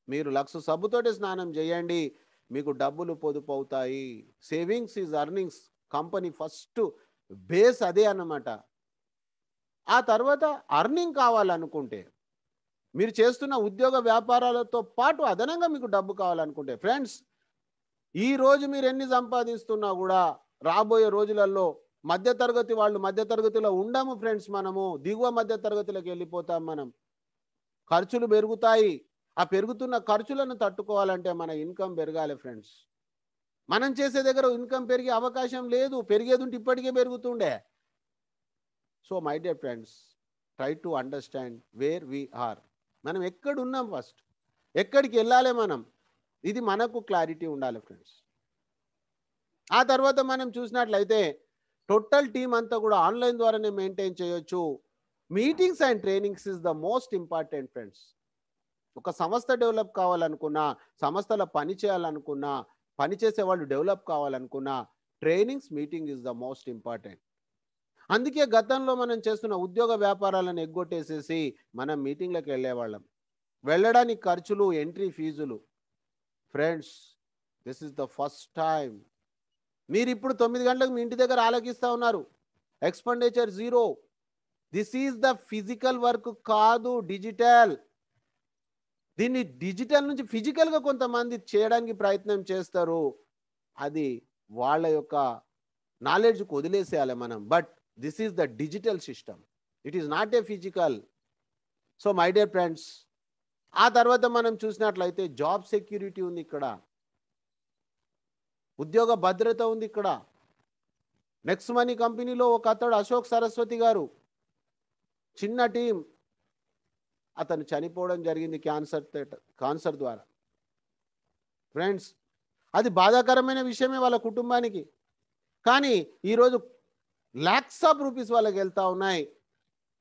మీరు లక్స్ సబ్బుతోటి స్నానం చేయండి, మీకు డబ్బులు పొదుపు అవుతాయి. Savings is earnings, company first base అదే అన్నమాట. ఆ తర్వాత అర్నింగ్ కావాలనుకుంటే, మీరు చేస్తున్న ఉద్యోగ వ్యాపారాలతో పాటు అదనంగా మీకు డబ్బు కావాలనుకుంటే ఫ్రెండ్స్, ఈ రోజు మీరు ఎన్ని సంపాదిస్తున్నా కూడా రాబోయే రోజులలో మధ్యతరగతి వాళ్ళు మధ్యతరగతిలో ఉండము ఫ్రెండ్స్, మనము దిగువ మధ్య తరగతిలోకి వెళ్ళిపోతాం. మనం ఖర్చులు పెరుగుతాయి, ఆ పెరుగుతున్న ఖర్చులను తట్టుకోవాలంటే మన ఇన్కమ్ పెరగాలి ఫ్రెండ్స్. మనం చేసే దగ్గర ఇన్కమ్ పెరిగే అవకాశం లేదు, పెరిగేది ఉంటే ఇప్పటికే పెరుగుతుండే. So my dear friends, try to understand where we are. మనం ఎక్కడున్నాం, ఫస్ట్ ఎక్కడికి వెళ్ళాలి మనం, ఇది మనకు క్లారిటీ ఉండాలి ఫ్రెండ్స్. ఆ తర్వాత మనం చూసినట్లయితే టోటల్ టీం అంతా కూడా ఆన్లైన్ ద్వారానే మెయింటైన్ చేయొచ్చు. Meetings and trainings is the most important friends. ఒక సంస్థ డెవలప్ కావాలనుకున్నా, సంస్థలో పని చేయాలనుకున్నా, పని చేసే వాళ్ళు డెవలప్ కావాలనుకున్నా, trainings meeting is the most important. అందుకే గతంలో మనం చేస్తున్న ఉద్యోగ వ్యాపారాలను ఎగ్గొట్టేసేసి మనం మీటింగ్లకు వెళ్ళేవాళ్ళం. వెళ్ళడానికి ఖర్చులు, ఎంట్రీ ఫీజులు. Friends, this is the first time. మీరు ఇప్పుడు 9 గంటలకు మీ ఇంటి దగ్గర ఆలోకిస్తూ ఉన్నారు, expenditure zero. This is the physical work కాదు, డిజిటల్. దీన్ని డిజిటల్ నుంచి ఫిజికల్గా కొంతమంది చేయడానికి ప్రయత్నం చేస్తారు, అది వాళ్ళ యొక్క నాలెడ్జ్కి వదిలేసేయాలి మనం. But this is the digital system, it is not a physical. So my dear friends, ఆ తర్వాత మనం చూసినట్లయితే జాబ్ సెక్యూరిటీ ఉంది ఇక్కడ, ఉద్యోగ భద్రత ఉంది ఇక్కడ. నెక్స్ట్ మనీ కంపెనీలో ఒక అతడు అశోక్ సరస్వతి గారు, చిన్న టీం, అతను చనిపోవడం జరిగింది క్యాన్సర్ ద్వారా. ఫ్రెండ్స్, అది బాధాకరమైన విషయమే వాళ్ళ కుటుంబానికి. కానీ ఈరోజు ల్యాక్స్ ఆఫ్ రూపీస్ వాళ్ళకి వెళ్తా ఉన్నాయి.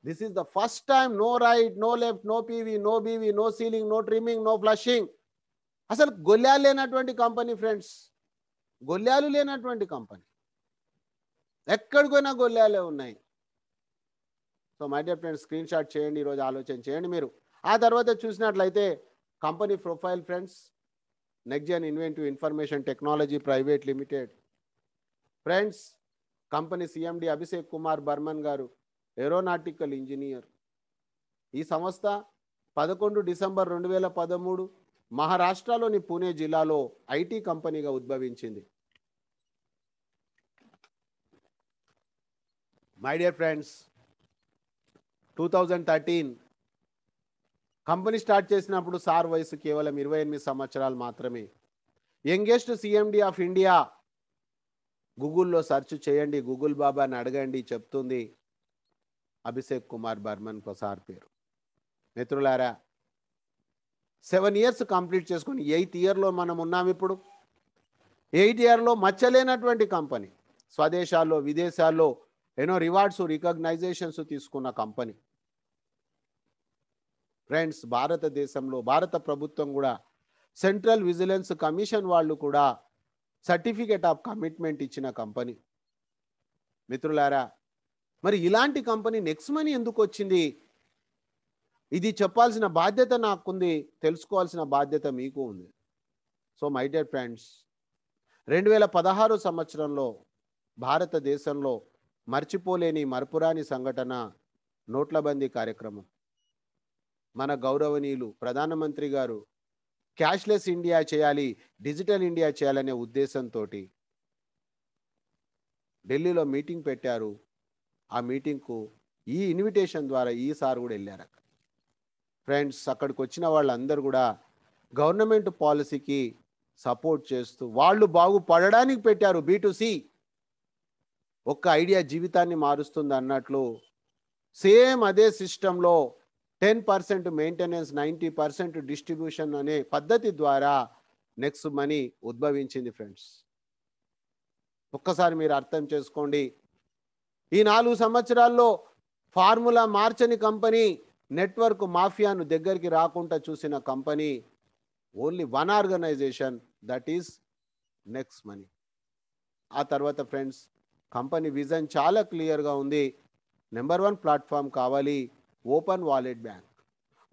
This is the first time. No right, no left, no PV, no BV, no ceiling, no trimming, no flushing. అసలు గొల్లాలు లేనటువంటి కంపెనీ ఫ్రెండ్స్, గొల్లాలు లేనటువంటి కంపెనీ. ఎక్కడికైనా గొల్లాలే ఉన్నాయి. So my dear friends, screen shot చేయండి, ఈరోజు ఆలోచన చేయండి మీరు. ఆ తర్వాత చూసినట్లయితే company profile friends, Nexgen Inventive Information Technology Private Limited. Friends, company CMD Abhishek Kumar Barman గారు ఏరోనాటికల్ ఇంజనీర్. ఈ సంస్థ 11 డిసెంబర్ 2013 మహారాష్ట్రలోని పూణే జిల్లాలో ఐటీ కంపెనీగా ఉద్భవించింది. My dear friends, 2013 company start చేసినప్పుడు సార్ వయసు కేవలం 28 సంవత్సరాలు మాత్రమే. Youngest CMD of India. గూగుల్లో సెర్చ్ చేయండి, గూగుల్ బాబాని అడగండి, చెప్తుంది అభిషేక్ కుమార్ బర్మన్ సార్ పేరు. మిత్రులారా, 7 years కంప్లీట్ చేసుకొని 8th yearలో మనం ఉన్నాం ఇప్పుడు. 8th yearలో మచ్చలేనటువంటి కంపెనీ, స్వదేశాల్లో విదేశాల్లో ఎన్నో రివార్డ్స్, రికగ్నైజేషన్స్ తీసుకున్న కంపెనీ. ఫ్రెండ్స్, భారతదేశంలో భారత ప్రభుత్వం కూడా సెంట్రల్ విజిలెన్స్ కమిషన్ వాళ్ళు కూడా సర్టిఫికేట్ ఆఫ్ కమిట్మెంట్ ఇచ్చిన కంపెనీ. మిత్రులారా, మరి ఇలాంటి కంపెనీ నెక్స్ట్ మనీ ఎందుకు వచ్చింది? ఇది చెప్పాల్సిన బాధ్యత నాకుంది, తెలుసుకోవాల్సిన బాధ్యత మీకు ఉంది. సో మై డియర్ ఫ్రెండ్స్, 2016 సంవత్సరంలో భారతదేశంలో మర్చిపోలేని మరపురాని సంఘటన నోట్లబందీ కార్యక్రమం. మన గౌరవనీయులు ప్రధానమంత్రి గారు క్యాష్లెస్ ఇండియా చేయాలి, డిజిటల్ ఇండియా చేయాలనే ఉద్దేశంతో ఢిల్లీలో మీటింగ్ పెట్టారు. ఆ మీటింగ్కు ఈ ఇన్విటేషన్ ద్వారా ఈసారి కూడా వెళ్ళారు. అక్కడ ఫ్రెండ్స్, అక్కడికి వచ్చిన వాళ్ళందరూ కూడా గవర్నమెంట్ పాలసీకి సపోర్ట్ చేస్తూ వాళ్ళు బాగుపడడానికి పెట్టారు. B2C ఒక్క ఐడియా జీవితాన్ని మారుస్తుంది అన్నట్లు సేమ్ అదే సిస్టంలో 10% మెయింటెనెన్స్, 90% డిస్ట్రిబ్యూషన్ అనే పద్ధతి ద్వారా నెక్స్ట్ మనీ ఉద్భవించింది. ఫ్రెండ్స్, ఒక్కసారి మీరు అర్థం చేసుకోండి. ఈ 4 సంవత్సరాల్లో ఫార్ములా మార్చని కంపెనీ, నెట్వర్క్ మాఫియాను దగ్గరికి రాకుండా చూసిన company only one organization, that is Next Money. ఆ తర్వాత ఫ్రెండ్స్, కంపెనీ విజన్ చాలా క్లియర్గా ఉంది. నెంబర్ 1 ప్లాట్ఫామ్ కావాలి, open wallet bank.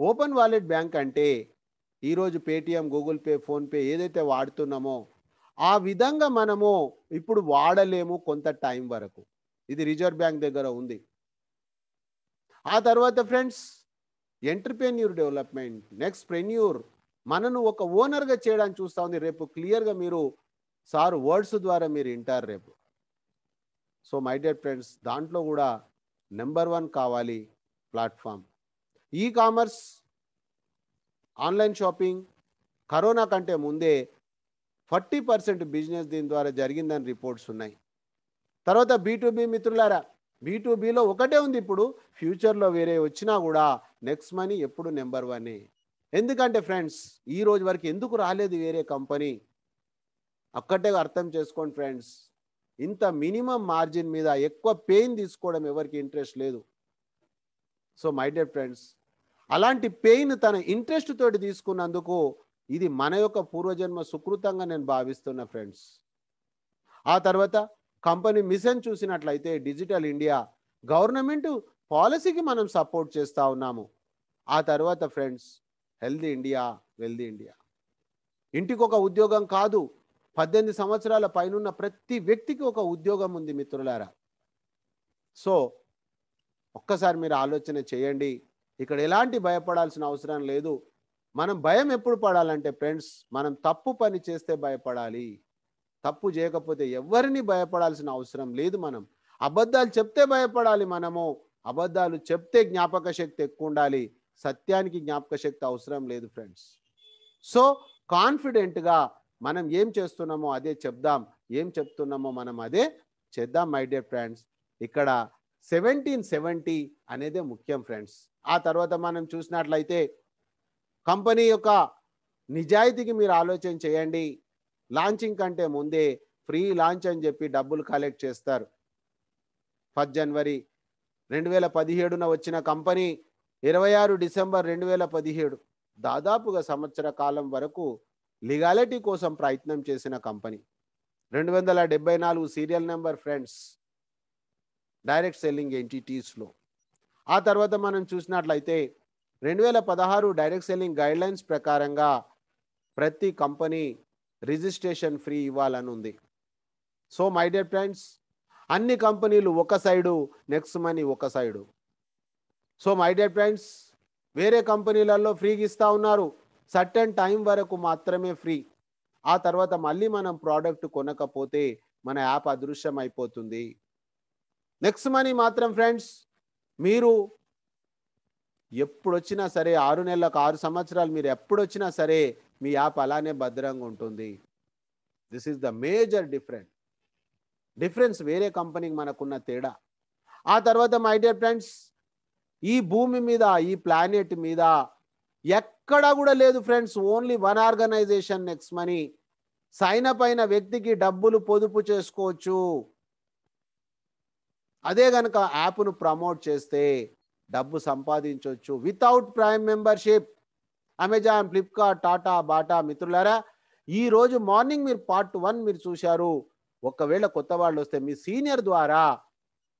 Open wallet bank అంటే ఈరోజు పేటిఎం, గూగుల్ పే, ఫోన్పే ఏదైతే వాడుతున్నామో ఆ విధంగా మనము ఇప్పుడు వాడలేము కొంత టైం వరకు. ఇది రిజర్వ్ బ్యాంక్ దగ్గర ఉంది. ఆ తర్వాత ఫ్రెండ్స్, ఎంటర్ప్రెన్యూర్ డెవలప్మెంట్, నెక్స్ట్ ప్రెన్యూర్ మనను ఒక ఓనర్గా చేయడానికి చూస్తూ ఉంది. రేపు క్లియర్గా మీరు సార్ వర్డ్స్ ద్వారా మీరు వింటారు రేపు. సో మై డియర్ ఫ్రెండ్స్, దాంట్లో కూడా నెంబర్ 1 కావాలి platform. E commerce, online shopping corona కంటే ముందే 40% బిజినెస్ దీని ద్వారా జరిగిందని రిపోర్ట్స్ ఉన్నాయి. తర్వాత B2B మిత్రులారా, B2Bలో ఒకటే ఉంది. ఇప్పుడు ఫ్యూచర్లో వేరే వచ్చినా కూడా నెక్స్ట్ మనీ ఎప్పుడు నెంబర్ 1. ఎందుకంటే ఫ్రెండ్స్, ఈ రోజు వరకు ఎందుకు రాలేదు వేరే కంపెనీ? ఒక్కటే అర్థం చేసుకోండి ఫ్రెండ్స్, ఇంత మినిమం మార్జిన్ మీద ఎక్కువ పెయిన్ తీసుకోవడం ఎవరికి ఇంట్రెస్ట్ లేదు. సో మై డియర్ ఫ్రెండ్స్, అలాంటి పెయిన్ తన ఇంట్రెస్ట్ తోటి తీసుకున్నందుకు ఇది మన యొక్క పూర్వజన్మ సుకృతంగా నేను భావిస్తున్నా ఫ్రెండ్స్. ఆ తర్వాత కంపెనీ మిషన్ చూసినట్లయితే డిజిటల్ ఇండియా, గవర్నమెంట్ పాలసీకి మనం సపోర్ట్ చేస్తూ ఉన్నాము. ఆ తర్వాత friends, healthy India, wealthy India. ఇంటికి ఒక ఉద్యోగం కాదు, 18 సంవత్సరాల పైనున్న ప్రతి వ్యక్తికి ఒక ఉద్యోగం ఉంది మిత్రులారా. సో ఒక్కసారి మీరు ఆలోచన చేయండి. ఇక్కడ ఎలాంటి భయపడాల్సిన అవసరం లేదు. మనం భయం ఎప్పుడు పడాలంటే ఫ్రెండ్స్, మనం తప్పు పని చేస్తే భయపడాలి. తప్పు చేయకపోతే ఎవరిని భయపడాల్సిన అవసరం లేదు. మనం అబద్ధాలు చెప్తే భయపడాలి. మనము అబద్ధాలు చెప్తే జ్ఞాపక శక్తి ఎక్కువ ఉండాలి, సత్యానికి జ్ఞాపక శక్తి అవసరం లేదు ఫ్రెండ్స్. సో కాన్ఫిడెంట్గా మనం ఏం చేస్తున్నామో అదే చెప్దాం, ఏం చెప్తున్నామో మనం అదే చేద్దాం మై డియర్ ఫ్రెండ్స్. ఇక్కడ 1770 అనేదే ముఖ్యం ఫ్రెండ్స్. ఆ తర్వాత మనం చూసినట్లయితే కంపెనీ యొక్క నిజాయితీకి మీరు ఆలోచన చేయండి. లాంచింగ్ కంటే ముందే ఫ్రీ లాంచ్ అని చెప్పి డబ్బులు కలెక్ట్ చేస్తారు. 1 జనవరి 2017 వచ్చిన కంపెనీ 26 డిసెంబర్ 2017, దాదాపుగా సంవత్సర కాలం వరకు లీగాలిటీ కోసం ప్రయత్నం చేసిన company. 274 serial number friends direct selling ఎంటిటీస్లో. ఆ తర్వాత మనం చూసినట్లయితే 2016 డైరెక్ట్ సెల్లింగ్ గైడ్లైన్స్ ప్రకారంగా ప్రతి కంపెనీ రిజిస్ట్రేషన్ ఫ్రీ ఇవ్వాలని ఉంది. సో మై డియర్ ఫ్రెండ్స్, అన్ని కంపెనీలు ఒక సైడు, నెక్స్ట్ మనీ ఒక side. So my dear friends, వేరే కంపెనీలలో ఫ్రీగా ఇస్తూ ఉన్నారు, సర్టెన్ టైం వరకు మాత్రమే ఫ్రీ. ఆ తర్వాత మళ్ళీ మనం ప్రోడక్ట్ కొనకపోతే మన యాప్ అదృశ్యం అయిపోతుంది. నెక్స్ట్ మనీ మాత్రం ఫ్రెండ్స్, మీరు ఎప్పుడు వచ్చినా సరే, 6 నెలలకు 6 సంవత్సరాలు మీరు ఎప్పుడు వచ్చినా సరే మీ యాప్ అలానే భద్రంగా ఉంటుంది. This is the major difference వేరే కంపెనీకి మనకున్న తేడా. ఆ తర్వాత మై డియర్ ఫ్రెండ్స్, ఈ భూమి మీద, ఈ ప్లానెట్ మీద ఎక్కడా కూడా లేదు friends, only 1 organization Next Money. Sign up అయిన వ్యక్తికి డబ్బులు పొదుపు చేసుకోవచ్చు. అదే గనక యాప్ను ప్రమోట్ చేస్తే డబ్బు సంపాదించవచ్చు without prime membership. Amazon, Flipkart, Tata, Bata మిత్రులారా, ఈరోజు మార్నింగ్ మీరు పార్ట్ 1 మీరు చూశారు. ఒకవేళ కొత్త వాళ్ళు వస్తే మీ సీనియర్ ద్వారా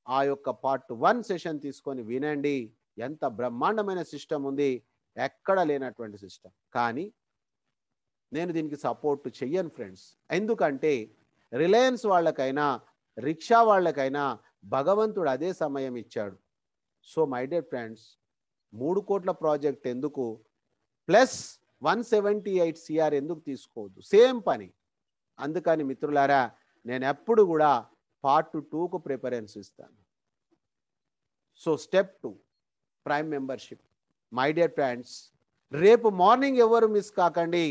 ఆ యొక్క పార్ట్ 1 సెషన్ తీసుకొని వినండి. ఎంత బ్రహ్మాండమైన సిస్టమ్ ఉంది, ఎక్కడ లేనటువంటి సిస్టమ్. కానీ నేను దీనికి సపోర్ట్ చెయ్యను ఫ్రెండ్స్. ఎందుకంటే రిలయన్స్ వాళ్ళకైనా, రిక్షా వాళ్ళకైనా భగవంతుడు అదే సమయం ఇచ్చాడు. సో మై డియర్ ఫ్రెండ్స్, 3 కోట్ల ప్రాజెక్ట్ ఎందుకు, ప్లస్ 178 సిఆర్ ఎందుకు తీసుకోవద్దు, సేమ్ పని. అందుకని మిత్రులారా, నేను ఎప్పుడు కూడా పార్ట్ 2కు ప్రిఫరెన్స్ ఇస్తాను. So step 2 prime membership. My dear friends, రేపు మార్నింగ్ ఎవరు మిస్ కాకండి,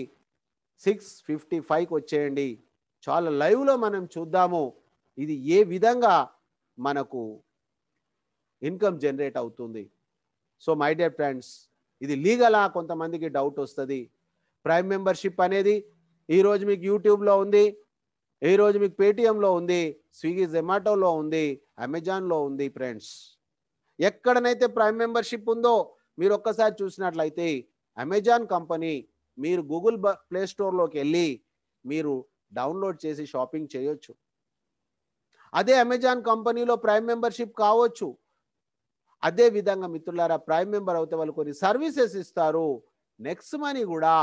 6:55కి వచ్చేయండి. చాలా లైవ్లో మనం చూద్దాము ఇది ఏ విధంగా మనకు ఇన్కమ్ జనరేట్ అవుతుంది. సో మై డియర్ ఫ్రెండ్స్, ఇది లీగలా కొంతమందికి డౌట్ వస్తుంది. ప్రైమ్ మెంబర్షిప్ అనేది ఈరోజు మీకు యూట్యూబ్లో ఉంది, ఈరోజు మీకు పేటిఎంలో ఉంది, స్విగ్గీ జొమాటోలో ఉంది, అమెజాన్లో ఉంది. ఫ్రెండ్స్, ఎక్కడనైతే ప్రైమ్ మెంబర్షిప్ ఉందో మీరు ఒక్కసారి చూసినట్లయితే అమెజాన్ కంపెనీ, మీరు గూగుల్ ప్లే స్టోర్లోకి వెళ్ళి మీరు డౌన్లోడ్ చేసి షాపింగ్ చేయొచ్చు. అదే అమెజాన్ కంపెనీలో ప్రైమ్ మెంబర్షిప్ కావచ్చు. అదే విధంగా మిత్రులారా, ప్రైమ్ మెంబర్ అవుతే వాళ్ళు కొన్ని సర్వీసెస్ ఇస్తారు. నెక్స్ట్ మనీ కూడా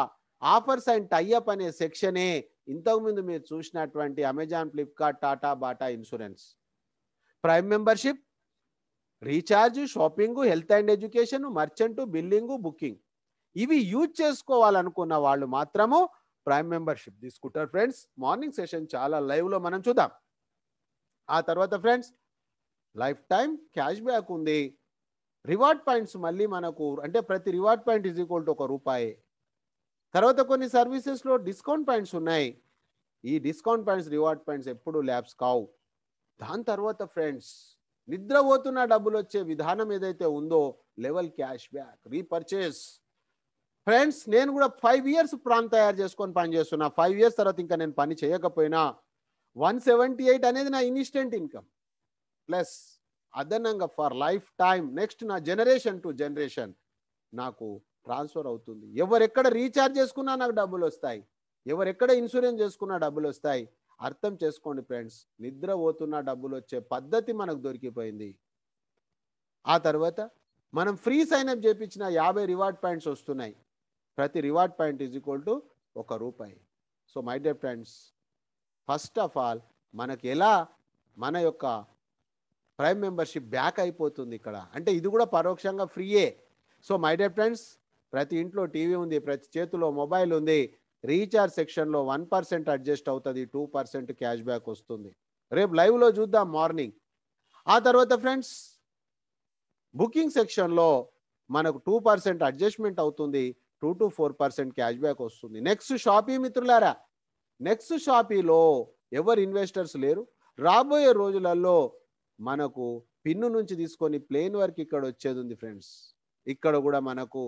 ఆఫర్స్ అండ్ టైఅప్ అనే సెక్షనే ఇంతకుముందు మీరు చూసినటువంటి Amazon, Flipkart, Tata, Bata insurance. Prime membership, recharge, shopping, health and education, merchant, billing, booking, ఇవి యూజ్ చేసుకోవాలనుకున్న వాళ్ళు మాత్రము ప్రైమ్ మెంబర్షిప్ తీసుకుంటారు. ఫ్రెండ్స్, మార్నింగ్ సెషన్ చాలా లైవ్లో మనం చూద్దాం. ఆ తర్వాత friends, life time cash back ఉంది. రివార్డ్ పాయింట్స్ మళ్ళీ మనకు, అంటే ప్రతి reward point is equal to ₹1. తర్వాత కొన్ని సర్వీసెస్లో డిస్కౌంట్ పాయింట్స్ ఉన్నాయి. ఈ డిస్కౌంట్ పాయింట్స్, రివార్డ్ పాయింట్స్ ఎప్పుడు ల్యాబ్స్ కావు. దాని తర్వాత ఫ్రెండ్స్, నిద్రపోతున్న డబ్బులు వచ్చే విధానం ఏదైతే ఉందో, level cash back, repurchase. Friends, నేను కూడా 5 ఇయర్స్ ప్లాన్ తయారు చేసుకొని పని చేస్తున్నా. 5 ఇయర్స్ తర్వాత ఇంకా నేను పని చేయకపోయినా 178 అనేది నా ఇన్స్టెంట్ ఇన్కమ్, ప్లస్ అదనంగా ఫర్ లైఫ్ టైం, నెక్స్ట్ నా జనరేషన్ టు జనరేషన్ నాకు ట్రాన్స్ఫర్ అవుతుంది. ఎవరెక్కడ రీఛార్జ్ చేసుకున్నా నాకు డబ్బులు వస్తాయి, ఎవరెక్కడ ఇన్సూరెన్స్ చేసుకున్నా డబ్బులు వస్తాయి. అర్థం చేసుకోండి ఫ్రెండ్స్, నిద్రపోతున్న డబ్బులు వచ్చే పద్ధతి మనకు దొరికిపోయింది. ఆ తర్వాత మనం ఫ్రీ సైన్అప్ చేయించిన 50 రివార్డ్ పాయింట్స్ వస్తున్నాయి. ప్రతి reward point is equal to ₹1. So my dear friends, first of all మనకి ఎలా మన యొక్క ప్రైమ్ మెంబర్షిప్ బ్యాక్ అయిపోతుంది ఇక్కడ అంటే, ఇది కూడా పరోక్షంగా ఫ్రీయే. సో మై డియర్ ఫ్రెండ్స్, ప్రతి ఇంట్లో టీవీ ఉంది, ప్రతి చేతిలో మొబైల్ ఉంది. రీఛార్జ్ సెక్షన్లో 1% అడ్జస్ట్ అవుతుంది, 2% క్యాష్ బ్యాక్ వస్తుంది. రేపు లైవ్లో చూద్దాం మార్నింగ్. ఆ తర్వాత ఫ్రెండ్స్, బుకింగ్ సెక్షన్లో మనకు 2% అడ్జస్ట్మెంట్ అవుతుంది, 2 to 4% క్యాష్ బ్యాక్ వస్తుంది. నెక్స్ట్ షాపీ మిత్రులారా, నెక్స్ట్ షాపీలో ఎవరు ఇన్వెస్టర్స్ లేరు. రాబోయే రోజులలో మనకు పిన్ను నుంచి తీసుకొని ప్లేన్ వరకు ఇక్కడ వచ్చేది ఉంది ఫ్రెండ్స్. ఇక్కడ కూడా మనకు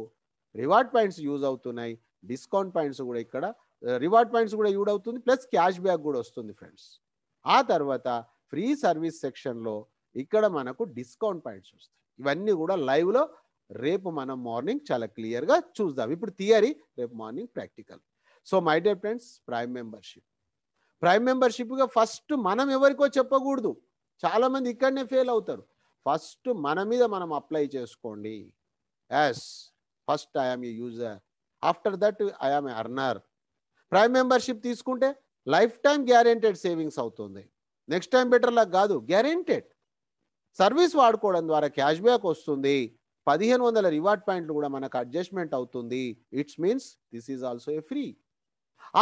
రివార్డ్ పాయింట్స్ యూజ్ అవుతున్నాయి, డిస్కౌంట్ పాయింట్స్ కూడా ఇక్కడ రివార్డ్ పాయింట్స్ కూడా యూజ్ అవుతుంది, ప్లస్ క్యాష్ బ్యాక్ కూడా వస్తుంది ఫ్రెండ్స్. ఆ తర్వాత ఫ్రీ సర్వీస్ సెక్షన్లో ఇక్కడ మనకు డిస్కౌంట్ పాయింట్స్ వస్తాయి. ఇవన్నీ కూడా లైవ్లో రేపు మనం మార్నింగ్ చాలా క్లియర్గా చూద్దాం. ఇప్పుడు థియరీ, రేపు morning practical. So my dear friends, prime మెంబర్షిప్గా ఫస్ట్ మనం ఎవరికో చెప్పకూడదు. చాలామంది ఇక్కడనే ఫెయిల్ అవుతారు. ఫస్ట్ మన మీద మనం అప్లై చేసుకోండి. As first I'm a user, after that I'm a earner. Prime membership తీసుకుంటే లైఫ్ టైం గ్యారెంటెడ్ సేవింగ్స్ అవుతుంది. నెక్స్ట్ టైం బెటర్ లాగా కాదు, గ్యారెంటెడ్. సర్వీస్ వాడుకోవడం ద్వారా క్యాష్ బ్యాక్ వస్తుంది, 1500 రివార్డ్ పాయింట్లు కూడా మనకు అడ్జస్ట్మెంట్ అవుతుంది. It's means this is also a free.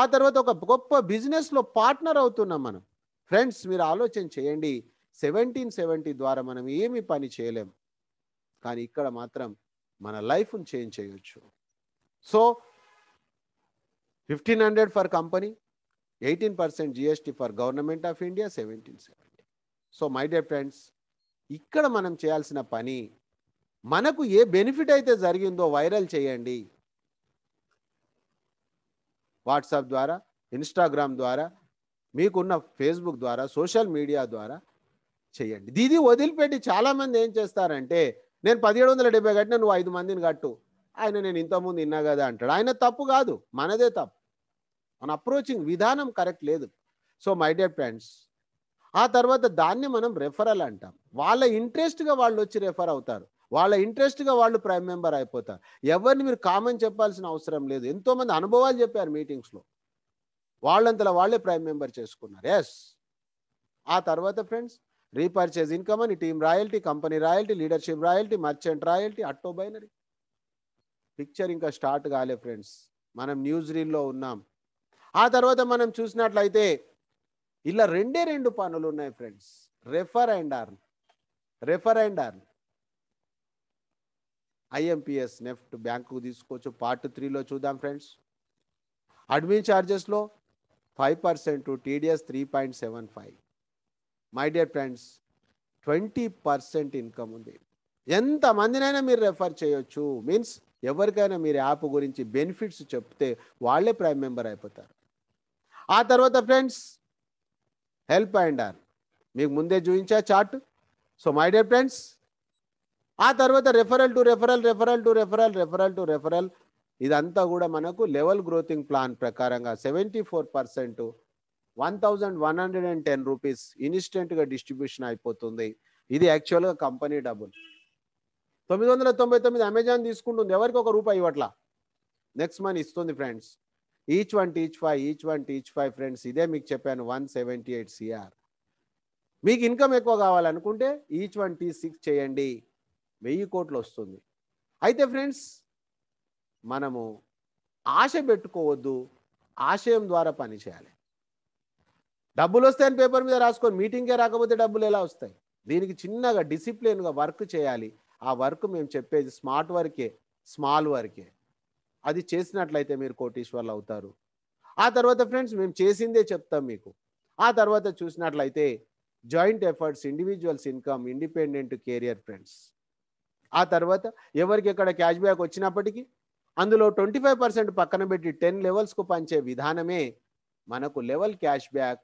ఆ తర్వాత ఒక గొప్ప బిజినెస్లో పార్ట్నర్ అవుతున్నాం మనం. ఫ్రెండ్స్, మీరు ఆలోచన చేయండి, 1770 ద్వారా మనం ఏమి పని చేయలేం, కానీ ఇక్కడ మాత్రం మన లైఫ్ను చేంజ్ చేయొచ్చు. So 1500 for company, 18% GST for government of India, 1770. So my dear friends, ఇక్కడ మనం చేయాల్సిన పని, మనకు ఏ బెనిఫిట్ అయితే జరిగిందో వైరల్ చేయండి. వాట్సాప్ ద్వారా, ఇన్స్టాగ్రామ్ ద్వారా, మీకున్న ఫేస్బుక్ ద్వారా, సోషల్ మీడియా ద్వారా చేయండి. ఇది వదిలిపెట్టి చాలామంది ఏం చేస్తారంటే, నేను 1770 కట్టినా, నువ్వు 5 మందిని కట్టు, ఆయన నేను ఇంతకుముందు విన్నా కదా అంటాడు. ఆయన తప్పు కాదు, మనదే తప్పు. మన అప్రోచింగ్ విధానం కరెక్ట్ లేదు. సో మై డియర్ ఫ్రెండ్స్, ఆ తర్వాత దాన్ని మనం రెఫరల్ అంటాం. వాళ్ళ ఇంట్రెస్ట్గా వాళ్ళు వచ్చి రెఫర్ అవుతారు, వాళ్ళ ఇంట్రెస్ట్గా వాళ్ళు ప్రైమ్ మెంబర్ అయిపోతారు. ఎవరిని మీరు కామన్ చెప్పాల్సిన అవసరం లేదు. ఎంతోమంది అనుభవాలు చెప్పారు మీటింగ్స్లో, వాళ్ళంతలా వాళ్ళే ప్రైమ్ మెంబర్ చేసుకున్నారు. ఎస్. ఆ తర్వాత ఫ్రెండ్స్, రీపర్చేజ్ ఇన్కమ్ అని team royalty, company royalty, leadership royalty, merchant royalty, అట్టో బైనరీ. పిక్చర్ ఇంకా స్టార్ట్ కాలే ఫ్రెండ్స్, మనం న్యూస్ రీల్లో ఉన్నాం. ఆ తర్వాత మనం చూసినట్లయితే ఇలా రెండు పనులు ఉన్నాయి friends, refer and earn. Refer and earn IMPS NEFT బ్యాంకుకు తీసుకోవచ్చు. పార్ట్ 3లో చూద్దాం ఫ్రెండ్స్. అడ్మిన్ ఛార్జెస్లో 5%, TDS 3.75. My dear friends, 20% income ఉంది. ఎంతమందినైనా మీరు రెఫర్ చేయొచ్చు. మీన్స్ ఎవరికైనా మీరు యాప్ గురించి బెనిఫిట్స్ చెప్తే వాళ్ళే ప్రైమ్ మెంబర్ అయిపోతారు. ఆ తర్వాత ఫ్రెండ్స్, హెల్ప్ అండ్ అర్న్ మీకు ముందే చూపించా chart. So my dear friends, ఆ తర్వాత referral to referral, referral to referral, referral to referral. ఇదంతా కూడా మనకు లెవెల్ గ్రోతింగ్ ప్లాన్ ప్రకారంగా 74%, 1110 రూపీస్ ఇన్స్టెంట్గా డిస్ట్రిబ్యూషన్ అయిపోతుంది. ఇది యాక్చువల్గా కంపెనీ డబ్బులు. 999 అమెజాన్ తీసుకుంటుంది, ఎవరికి ₹1 ఇవ్వట్లా. నెక్స్ట్ మనీ ఇస్తుంది friends. Each one teach five friends. ఇదే మీకు చెప్పాను, 178 CR. మీకు ఇన్కమ్ ఎక్కువ కావాలనుకుంటే ఈచ్ వన్ T6 చేయండి, 1000 కోట్లు వస్తుంది. అయితే ఫ్రెండ్స్, మనము ఆశ పెట్టుకోవద్దు, ఆశయం ద్వారా పని చేయాలి. డబ్బులు వస్తాయని పేపర్ మీద రాసుకొని మీటింగ్కే రాకపోతే డబ్బులు ఎలా వస్తాయి? దీనికి చిన్నగా డిసిప్లిన్గా వర్క్ చేయాలి. ఆ వర్క్ మేము చెప్పేది స్మార్ట్ వర్కే, స్మాల్ వర్కే. అది చేసినట్లయితే మీరు కోటీశ్వర్లు అవుతారు. ఆ తర్వాత ఫ్రెండ్స్, మేము చేసిందే చెప్తాం మీకు. ఆ తర్వాత చూసినట్లయితే joint efforts, individuals income, independent career friends. ఆ తర్వాత ఎవరికి ఎక్కడ క్యాష్ బ్యాక్ వచ్చినప్పటికీ అందులో 25% పక్కన పెట్టి 10 లెవెల్స్కు పంచే విధానమే మనకు లెవెల్ క్యాష్ బ్యాక్.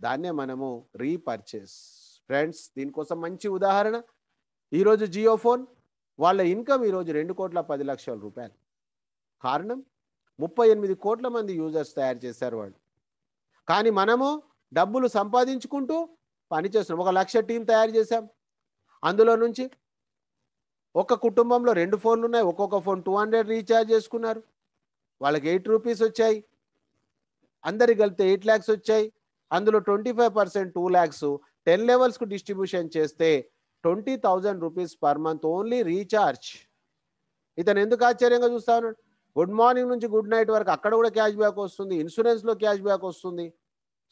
దాన్నే మనము రీపర్చేస్ ఫ్రెండ్స్. దీనికోసం మంచి ఉదాహరణ, ఈరోజు జియో ఫోన్ వాళ్ళ ఇన్కమ్ ఈరోజు 2,10,00,000 రూపాయలు. కారణం 38 కోట్ల మంది యూజర్స్ తయారు చేశారు వాళ్ళు. కానీ మనము డబ్బులు సంపాదించుకుంటూ పనిచేస్తున్నాం. 1,00,000 టీం తయారు చేశాం. అందులో నుంచి ఒక కుటుంబంలో 2 ఫోన్లు ఉన్నాయి, ఒక్కొక్క ఫోన్ 200 రీఛార్జ్ చేసుకున్నారు, వాళ్ళకి 8 రూపీస్ వచ్చాయి. అందరికి కలిపితే 8 lakhs వచ్చాయి. అందులో 25% 2 lakhs 10 లెవెల్స్కు డిస్ట్రిబ్యూషన్ చేస్తే 20,000 rupees per month only recharge. ఇతను ఎందుకు ఆశ్చర్యంగా చూస్తా ఉన్నాడు? గుడ్ మార్నింగ్ నుంచి గుడ్ నైట్ వరకు అక్కడ కూడా క్యాష్ బ్యాక్ వస్తుంది, ఇన్సూరెన్స్లో క్యాష్ బ్యాక్ వస్తుంది.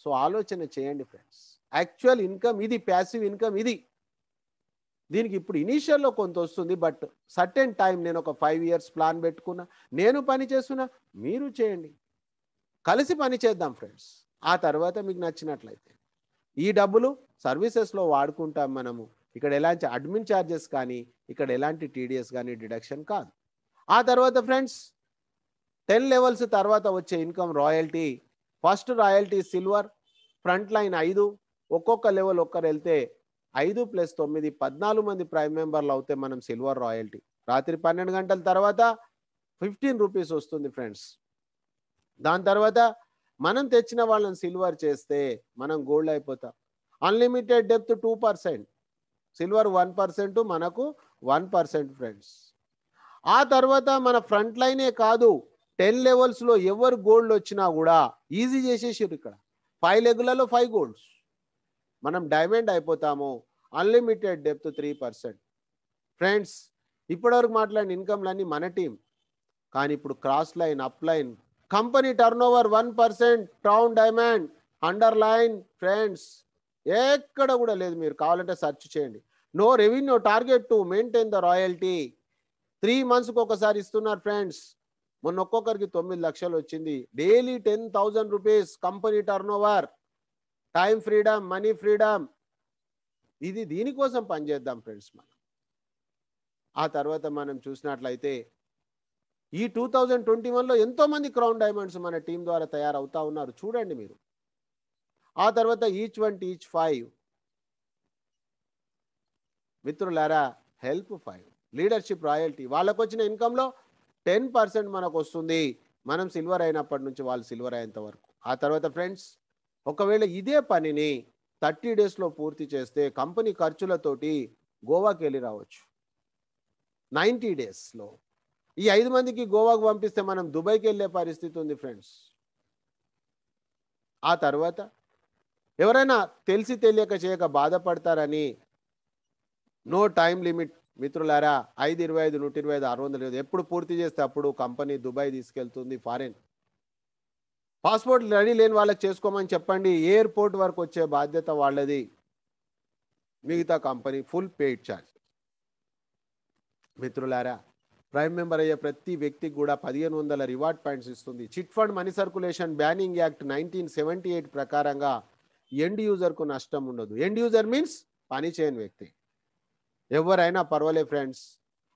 సో ఆలోచన చేయండి ఫ్రెండ్స్. యాక్చువల్ ఇన్కమ్ ఇది, ప్యాసివ్ ఇన్కమ్ ఇది. దీనికి ఇప్పుడు ఇనీషియల్లో కొంత వస్తుంది, బట్ సర్టెన్ టైం, నేను ఒక 5 years ప్లాన్ పెట్టుకున్నా, నేను పని చేస్తున్నా, మీరు చేయండి, కలిసి పని చేద్దాం ఫ్రెండ్స్. ఆ తర్వాత మీకు నచ్చినట్లయితే ఈ డబ్బులు సర్వీసెస్లో వాడుకుంటాం మనము. ఇక్కడ ఎలాంటి అడ్మిన్ ఛార్జెస్ కానీ, ఇక్కడ ఎలాంటి టీడీఎస్ కానీ డిడక్షన్ కాదు. ఆ తర్వాత ఫ్రెండ్స్, 10 లెవెల్స్ తర్వాత వచ్చే income royalty. First royalty silver, front line 5, ఒక్కొక్క లెవెల్ ఒక్కరు వెళ్తే 5 + 9 14 మంది ప్రైమ్ మెంబర్లు అవుతే మనం సిల్వర్ రాయల్టీ. రాత్రి 12 గంటల తర్వాత 15 రూపీస్ వస్తుంది ఫ్రెండ్స్. దాని తర్వాత మనం తెచ్చిన వాళ్ళని సిల్వర్ చేస్తే మనం గోల్డ్ అయిపోతాం. అన్లిమిటెడ్ డెప్త్ 2%, సిల్వర్ 1%, మనకు 1% ఫ్రెండ్స్. ఆ తర్వాత మన ఫ్రంట్ లైనే కాదు, 10 లెవెల్స్లో ఎవరు గోల్డ్ వచ్చినా కూడా ఈజీ చేసేసారు. ఇక్కడ 5 లెగ్లలో 5 గోల్డ్స్, మనం డైమండ్ అయిపోతాము. Unlimited depth 3%. ఫ్రెండ్స్, ఇప్పటివరకు మాట్లాడిన ఇన్కమ్లన్నీ మన టీం. కానీ ఇప్పుడు cross line, up line, company turnover 1%, టౌన్ డైమండ్, అండర్లైన్ ఫ్రెండ్స్, ఎక్కడ కూడా లేదు. మీరు కావాలంటే సెర్చ్ చేయండి. No revenue target to maintain the royalty. 3 monthsకు ఒకసారి ఇస్తున్నారు ఫ్రెండ్స్. మొన్న ఒక్కొక్కరికి 9 లక్షలు వచ్చింది. Daily 10,000 rupees company turnover. Time freedom, money freedom. ఇది దీనికోసం పనిచేద్దాం ఫ్రెండ్స్ మనం. ఆ తర్వాత మనం చూసినట్లయితే ఈ 2021లో ఎంతోమంది క్రౌన్ డైమండ్స్ మన టీం ద్వారా తయారవుతా ఉన్నారు, చూడండి మీరు. ఆ తర్వాత ఈచ్ వన్ టీచ్ 5 మిత్రులారా, హెల్ప్ 5, లీడర్షిప్ రాయల్టీ. వాళ్ళకు వచ్చిన ఇన్కంలో 10% మనకు వస్తుంది. మనం సిల్వర్ అయినప్పటి నుంచి వాళ్ళు సిల్వర్ అయ్యేంత వరకు. ఆ తర్వాత ఫ్రెండ్స్, ఒకవేళ ఇదే పనిని 30 డేస్‌లో పూర్తి చేస్తే కంపెనీ ఖర్చులతోటి గోవాకెళ్ళి రావచ్చు. 90 డేస్‌లో. ఈ 5 మందికి గోవాకు పంపిస్తే మనం దుబాయ్‌కెళ్ళే పరిస్థితి ఉంది ఫ్రెండ్స్. ఆ తర్వాత ఎవరైనా తెలిసి తెలియక చేయక బాధపడతారని నో టైమ్ లిమిట్ మిత్రులారా. 5, 25, 125, 600 లేదు. ఎప్పుడు పూర్తి చేస్తే అప్పుడు కంపెనీ దుబాయ్ తీసుకెళ్తుంది, ఫారెన్. పాస్‌పోర్ట్ రెడీ లేని వాళ్ళకి చేసుకోమని చెప్పండి. ఎయిర్‌పోర్ట్ వరకు వచ్చే బాధ్యత వాళ్ళది. మిగతా కంపెనీ ఫుల్ పెయిడ్ చార్జ్. మిత్రులారా, ప్రైమ్ మెంబర్ అయ్యే ప్రతి వ్యక్తికి కూడా 1500 రివార్డ్ పాయింట్స్ ఇస్తుంది. Chit fund money circulation banning act 1978 ప్రకారంగా ఎండ్ యూజర్కు నష్టం ఉండదు. ఎండ్ యూజర్ మీన్స్ పని చేయని వ్యక్తి. ఎవరైనా పర్వాలేదు ఫ్రెండ్స్.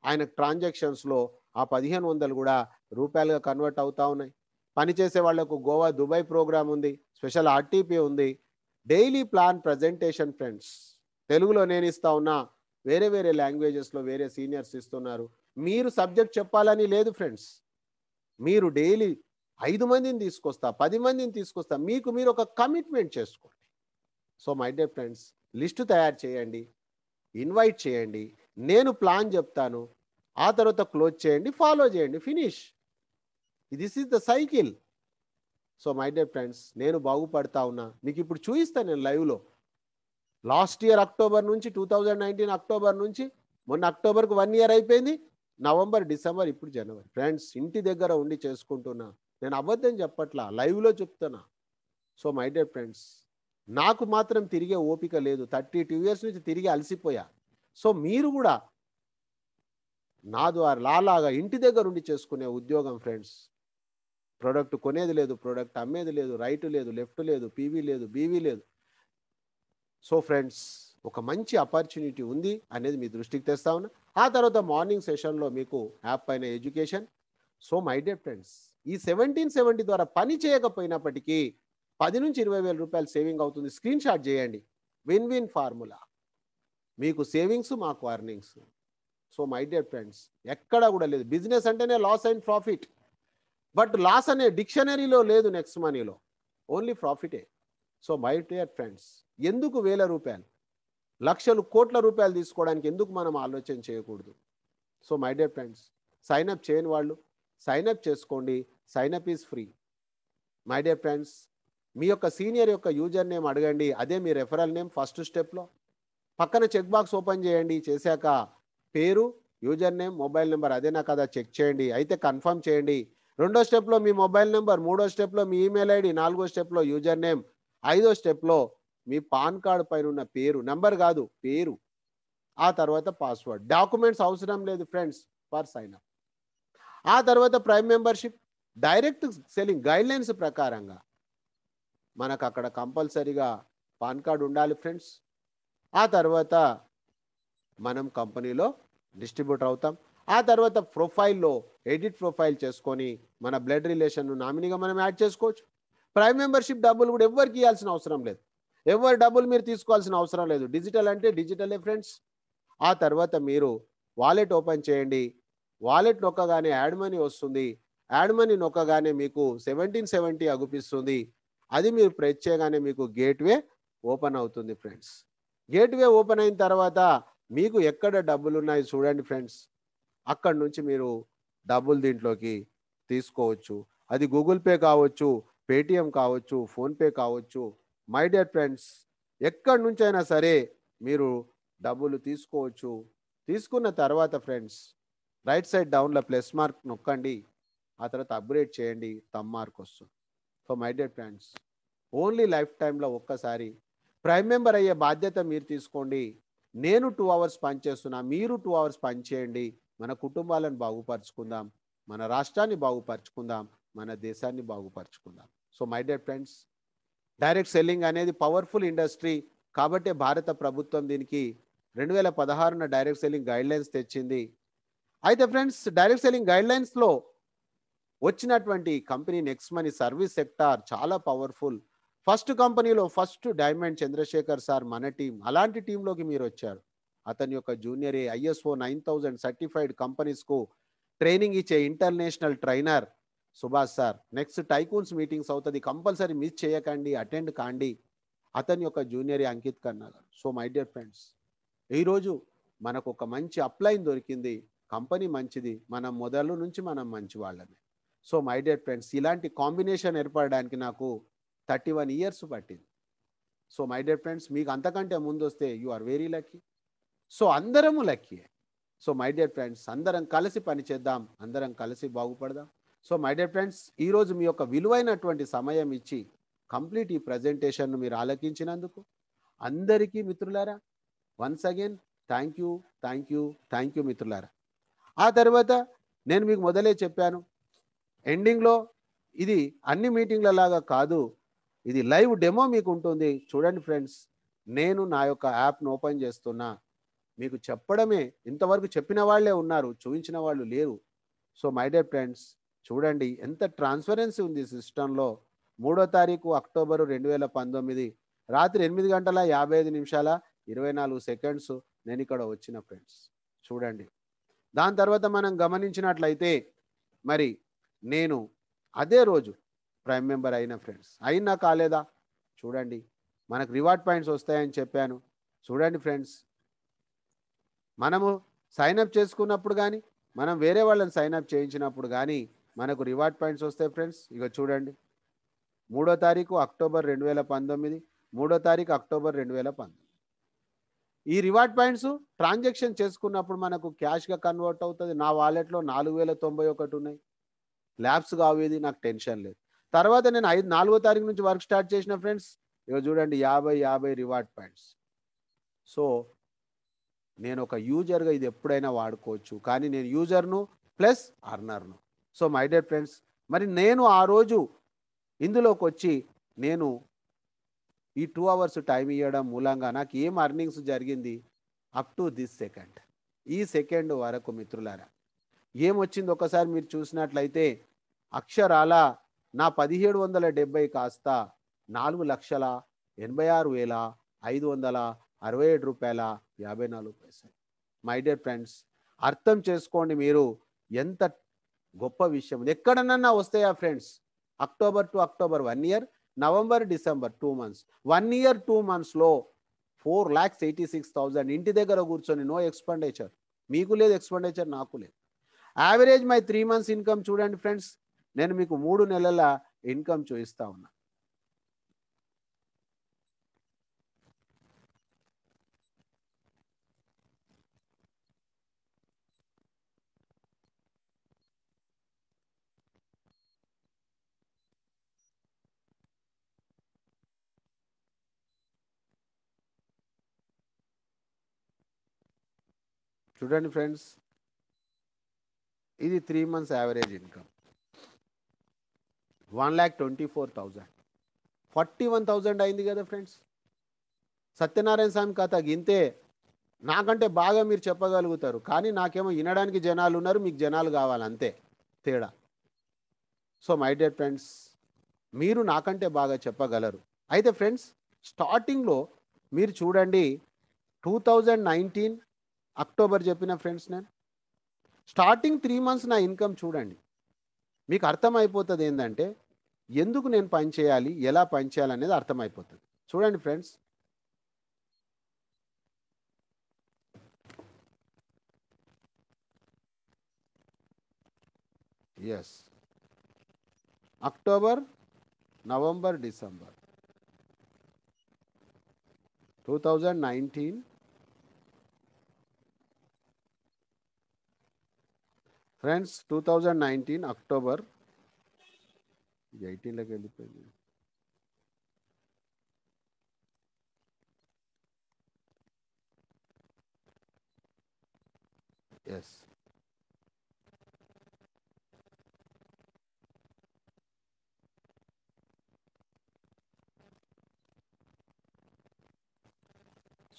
ఆయన ట్రాన్సాక్షన్స్‌లో ఆ 1500 కూడా రూపాయలుగా కన్వర్ట్ అవుతా ఉన్నాయి. పనిచేసే వాళ్లకు గోవా, దుబాయ్ ప్రోగ్రామ్ ఉంది. స్పెషల్ ఆర్టీపీ ఉంది. Daily plan presentation friends. తెలుగులో నేను ఇస్తా ఉన్నా. వేరే వేరే లాంగ్వేజెస్‌లో వేరే సీనియర్స్ ఇస్తున్నారు. మీరు సబ్జెక్ట్ చెప్పాలని లేదు ఫ్రెండ్స్. మీరు డైలీ 5 మందిని తీసుకొస్తా, 10 మందిని తీసుకొస్తా. మీకు మీరు ఒక కమిట్మెంట్ చేసుకోండి. So my dear friends, list తయారు చేయండి. ఇన్వైట్ చేయండి. నేను ప్లాన్ చెప్తాను. ఆ తర్వాత క్లోజ్ చేయండి, ఫాలో చేయండి, finish. This is the cycle. So my dear friends, నేను బాగుపడతా ఉన్నా. మీకు ఇప్పుడు చూపిస్తాను నేను లైవ్లో. లాస్ట్ ఇయర్ అక్టోబర్ నుంచి 2019 అక్టోబర్ నుంచి మొన్న అక్టోబర్కు 1 ఇయర్ అయిపోయింది. నవంబర్, డిసెంబర్, ఇప్పుడు జనవరి. ఫ్రెండ్స్, ఇంటి దగ్గర ఉండి చేసుకుంటున్నా. నేను అబద్ధం చెప్పట్లా, లైవ్లో చెప్తున్నా. సో మై డియర్ ఫ్రెండ్స్, నాకు మాత్రం తిరిగే ఓపిక లేదు. 32 ఇయర్స్ నుంచి తిరిగి అలసిపోయా. సో మీరు కూడా నా ద్వారా లాలాగా ఇంటి దగ్గర ఉండి చేసుకునే ఉద్యోగం ఫ్రెండ్స్. ప్రోడక్ట్ కొనేది లేదు, ప్రోడక్ట్ అమ్మేది లేదు, రైట్ లేదు, లెఫ్ట్ లేదు, పీవీ లేదు, బీవీ లేదు. సో ఫ్రెండ్స్, ఒక మంచి ఆపర్చునిటీ ఉంది అనేది మీ దృష్టికి తెస్తా ఉన్నా. ఆ తర్వాత మార్నింగ్ సెషన్లో మీకు యాప్ పైన education. So my dear friends, ఈ 1770 ద్వారా పని చేయకపోయినప్పటికీ 10 నుంచి 20 వేల రూపాయలు సేవింగ్ అవుతుంది. స్క్రీన్ షాట్ చేయండి. Win win formula. మీకు సేవింగ్స్, మాకు earnings. So my dear friends, ఎక్కడా కూడా లేదు. బిజినెస్ అంటేనే loss and profit. But loss అనే డిక్షనరీలో లేదు, నెక్స్ట్ మనీలో ఓన్లీ ప్రాఫిటే. సో మై డియర్ ఫ్రెండ్స్, ఎందుకు వేల రూపాయలు, లక్షలు, కోట్ల రూపాయలు తీసుకోవడానికి ఎందుకు మనం ఆలోచన చేయకూడదు? So my dear friends, sign up చేయని వాళ్ళు సైన్అప్ చేసుకోండి. Sign up is free. My dear friends, మీ యొక్క సీనియర్ యొక్క యూజర్ నేమ్ అడగండి. అదే మీ రెఫరల్ నేమ్. ఫస్ట్ స్టెప్లో పక్కన చెక్ బాక్స్ ఓపెన్ చేయండి. చేశాక పేరు, యూజర్ నేమ్, మొబైల్ నెంబర్ అదేనా కదా చెక్ చేయండి. అయితే కన్ఫర్మ్ చేయండి. రెండో స్టెప్లో మీ మొబైల్ నెంబర్, మూడో స్టెప్లో మీ ఈమెయిల్ ఐడి, నాలుగో స్టెప్లో యూజర్ నేమ్, ఐదో స్టెప్లో మీ పాన్ కార్డు పైన ఉన్న పేరు, నెంబర్ కాదు పేరు. ఆ తర్వాత పాస్వర్డ్. డాక్యుమెంట్స్ అవసరం లేదు ఫ్రెండ్స్ ఫర్ సైన్ అప్. ఆ తర్వాత prime membership. Direct selling guidelines ప్రకారంగా మనకు అక్కడ కంపల్సరీగా పాన్ కార్డు ఉండాలి ఫ్రెండ్స్. ఆ తర్వాత మనం కంపెనీలో డిస్ట్రిబ్యూటర్ అవుతాం. ఆ తర్వాత ప్రొఫైల్లో ఎడిట్ ప్రొఫైల్ చేసుకొని మన బ్లడ్ రిలేషన్ నామినీగా మనం యాడ్ చేసుకోవచ్చు. ప్రైమ్ మెంబర్షిప్ డబ్బులు కూడా ఎవరికి ఇవ్వాల్సిన అవసరం లేదు. ఎవరి డబ్బులు మీరు తీసుకోవాల్సిన అవసరం లేదు. డిజిటల్ అంటే డిజిటలే ఫ్రెండ్స్. ఆ తర్వాత మీరు వాలెట్ ఓపెన్ చేయండి. వాలెట్ నొక్కగానే యాడ్ మనీ వస్తుంది. యాడ్ మనీ నొక్కగానే మీకు 1770 అగుపిస్తుంది. అది మీరు ప్రెస్ చేయగానే మీకు గేట్వే ఓపెన్ అవుతుంది ఫ్రెండ్స్. గేట్వే ఓపెన్ అయిన తర్వాత మీకు ఎక్కడ డబ్బులు ఉన్నాయి చూడండి ఫ్రెండ్స్. అక్కడి నుంచి మీరు డబ్బులు దీంట్లోకి తీసుకోవచ్చు. అది గూగుల్ పే కావచ్చు, పేటిఎం కావచ్చు, ఫోన్పే కావచ్చు. మై డియర్ ఫ్రెండ్స్, ఎక్కడి నుంచైనా సరే మీరు డబ్బులు తీసుకోవచ్చు. తీసుకున్న తర్వాత ఫ్రెండ్స్, రైట్ సైడ్ డౌన్లో ప్లస్ మార్క్ నొక్కండి. ఆ తర్వాత అప్గ్రేడ్ చేయండి, థంబ్ మార్క్ వస్తుంది. So my dear friends, only life టైంలో ఒక్కసారి ప్రైమ్ మెంబర్ అయ్యే బాధ్యత మీరు తీసుకోండి. నేను 2 అవర్స్ పనిచేస్తున్నా, మీరు 2 అవర్స్ పనిచేయండి. మన కుటుంబాలను బాగుపరుచుకుందాం, మన రాష్ట్రాన్ని బాగుపరుచుకుందాం, మన దేశాన్ని బాగుపరుచుకుందాం. So my dear friends, direct selling అనేది పవర్ఫుల్ ఇండస్ట్రీ. కాబట్టే భారత ప్రభుత్వం దీనికి 2016న డైరెక్ట్ సెల్లింగ్ గైడ్లైన్స్ తెచ్చింది. అయితే ఫ్రెండ్స్, డైరెక్ట్ సెల్లింగ్ గైడ్లైన్స్లో వచ్చినటువంటి company next money service sector చాలా పవర్ఫుల్. ఫస్ట్ కంపెనీలో ఫస్ట్ డైమండ్ చంద్రశేఖర్ సార్ మన టీం. అలాంటి టీంలోకి మీరు వచ్చారు. అతని యొక్క జూనియర్ ఐఎస్ఓ 9000 సర్టిఫైడ్ కంపెనీస్కు ట్రైనింగ్ ఇచ్చే international trainer Subhash sir. Next tycoons meetings అవుతుంది, కంపల్సరీ మిస్ చేయకండి, అటెండ్ కాండి. అతని యొక్క జూనియర్ అంకిత్ కన్నా గారు. సో మై డియర్ ఫ్రెండ్స్, ఈరోజు మనకు ఒక మంచి అప్లైన్ దొరికింది, కంపెనీ మంచిది, మనం మొదలు నుంచి మనం మంచి వాళ్ళమే. సో మై డియర్ ఫ్రెండ్స్, ఇలాంటి కాంబినేషన్ ఏర్పడడానికి నాకు 31 ఇయర్స్ పట్టింది. సో మై డియర్ ఫ్రెండ్స్, మీకు అంతకంటే ముందు వస్తే you are very lucky. So అందరము lucky. So my dear friends, అందరం కలిసి పనిచేద్దాం, అందరం కలిసి బాగుపడదాం. సో మై డియర్ ఫ్రెండ్స్, ఈరోజు మీ యొక్క విలువైనటువంటి సమయం ఇచ్చి కంప్లీట్ ఈ ప్రజెంటేషన్ను మీరు ఆలకించినందుకు అందరికీ మిత్రులారా once again thank you, thank you, thank you మిత్రులారా. ఆ తర్వాత నేను మీకు మొదలే చెప్పాను, ఎండింగ్లో ఇది అన్ని మీటింగ్ల లాగా కాదు, ఇది లైవ్ డెమో మీకు ఉంటుంది. చూడండి ఫ్రెండ్స్, నేను నా యొక్క యాప్ను ఓపెన్ చేస్తున్నా, మీకు చెప్పడమే, ఇంతవరకు చెప్పిన వాళ్ళే ఉన్నారు, చూపించిన వాళ్ళు లేరు. సో మై డియర్ ఫ్రెండ్స్, చూడండి ఎంత ట్రాన్స్పరెన్సీ ఉంది సిస్టంలో. 3వ తారీఖు అక్టోబరు 2019 రాత్రి 8:55:24 నేను ఇక్కడ వచ్చిన ఫ్రెండ్స్. చూడండి, దాని తర్వాత మనం గమనించినట్లయితే మరి నేను అదే రోజు ప్రైమ్ మెంబర్ అయిన ఫ్రెండ్స్. అయినా కాలేదా? చూడండి, మనకు రివార్డ్ పాయింట్స్ వస్తాయని చెప్పాను. చూడండి ఫ్రెండ్స్, మనము సైన్అప్ చేసుకున్నప్పుడు కానీ, మనం వేరే వాళ్ళని సైన్అప్ చేయించినప్పుడు కానీ మనకు రివార్డ్ పాయింట్స్ వస్తాయి ఫ్రెండ్స్. ఇక చూడండి, 3వ తారీఖు అక్టోబర్ 2019, 3వ తారీఖు అక్టోబర్ 2019. ఈ రివార్డ్ పాయింట్స్ ట్రాన్సాక్షన్ చేసుకున్నప్పుడు మనకు క్యాష్గా కన్వర్ట్ అవుతుంది. నా వాలెట్లో 4091 ఉన్నాయి. ల్యాబ్స్ కావేది, నాకు టెన్షన్ లేదు. తర్వాత నేను 4వ తారీఖు నుంచి వర్క్ స్టార్ట్ చేసిన ఫ్రెండ్స్. ఇక చూడండి, 50 రివార్డ్ పాయింట్స్. సో నేను ఒక యూజర్గా ఇది ఎప్పుడైనా వాడుకోవచ్చు, కానీ నేను యూజర్ను ప్లస్ అర్నర్ను. సో మై డియర్ ఫ్రెండ్స్, మరి నేను ఆ రోజు ఇందులోకి వచ్చి నేను ఈ 2 అవర్స్ టైం ఇవ్వడం మూలంగా నాకు ఏం అర్నింగ్స్ జరిగింది అప్ టు దిస్ సెకండ్, ఈ సెకండ్ వరకు మిత్రులారా ఏమొచ్చింది ఒకసారి మీరు చూసినట్లయితే, అక్షరాల నా 1770 కాస్త 4,86,567 రూపాయల 54 పైసలు. మై డియర్ ఫ్రెండ్స్, అర్థం చేసుకోండి మీరు, ఎంత గొప్ప విషయం. ఎక్కడనన్నా వస్తాయా friends? October to October 1 year, November December 2 months, 1 year 2 monthsలో 4,86,000 ఇంటి దగ్గర కూర్చొని, నో ఎక్స్పెండిచర్. మీకు లేదు ఎక్స్పెండిచర్, నాకు లేదు. యావరేజ్ మై 3 months ఇన్కమ్ చూడండి ఫ్రెండ్స్. నేను మీకు 3 నెలల ఇన్కమ్ చూపిస్తా ఉన్నా. చూడండి ఫ్రెండ్స్, ఇది 3 months యావరేజ్ ఇన్కమ్ 1,24,000, 41,000 అయింది కదా ఫ్రెండ్స్. సత్యనారాయణ స్వామి కథ గింతే, నాకంటే బాగా మీరు చెప్పగలుగుతారు, కానీ నాకేమో వినడానికి జనాలు ఉన్నారు, మీకు జనాలు కావాలి, అంతే తేడా. సో మై డియర్ ఫ్రెండ్స్, మీరు నాకంటే బాగా చెప్పగలరు. అయితే ఫ్రెండ్స్, స్టార్టింగ్లో మీరు చూడండి, 2019 అక్టోబర్ చెప్పిన ఫ్రెండ్స్, నేను స్టార్టింగ్ 3 months నా ఇన్కమ్ చూడండి, మీకు అర్థమైపోతుంది ఏంటంటే ఎందుకు నేను పని చేయాలి, ఎలా పని చేయాలి అనేది అర్థమైపోతుంది. చూడండి friends, yes, October, November, December 2019 friends. 2019 October 18లోకి వెళ్ళిపోయింది. ఎస్,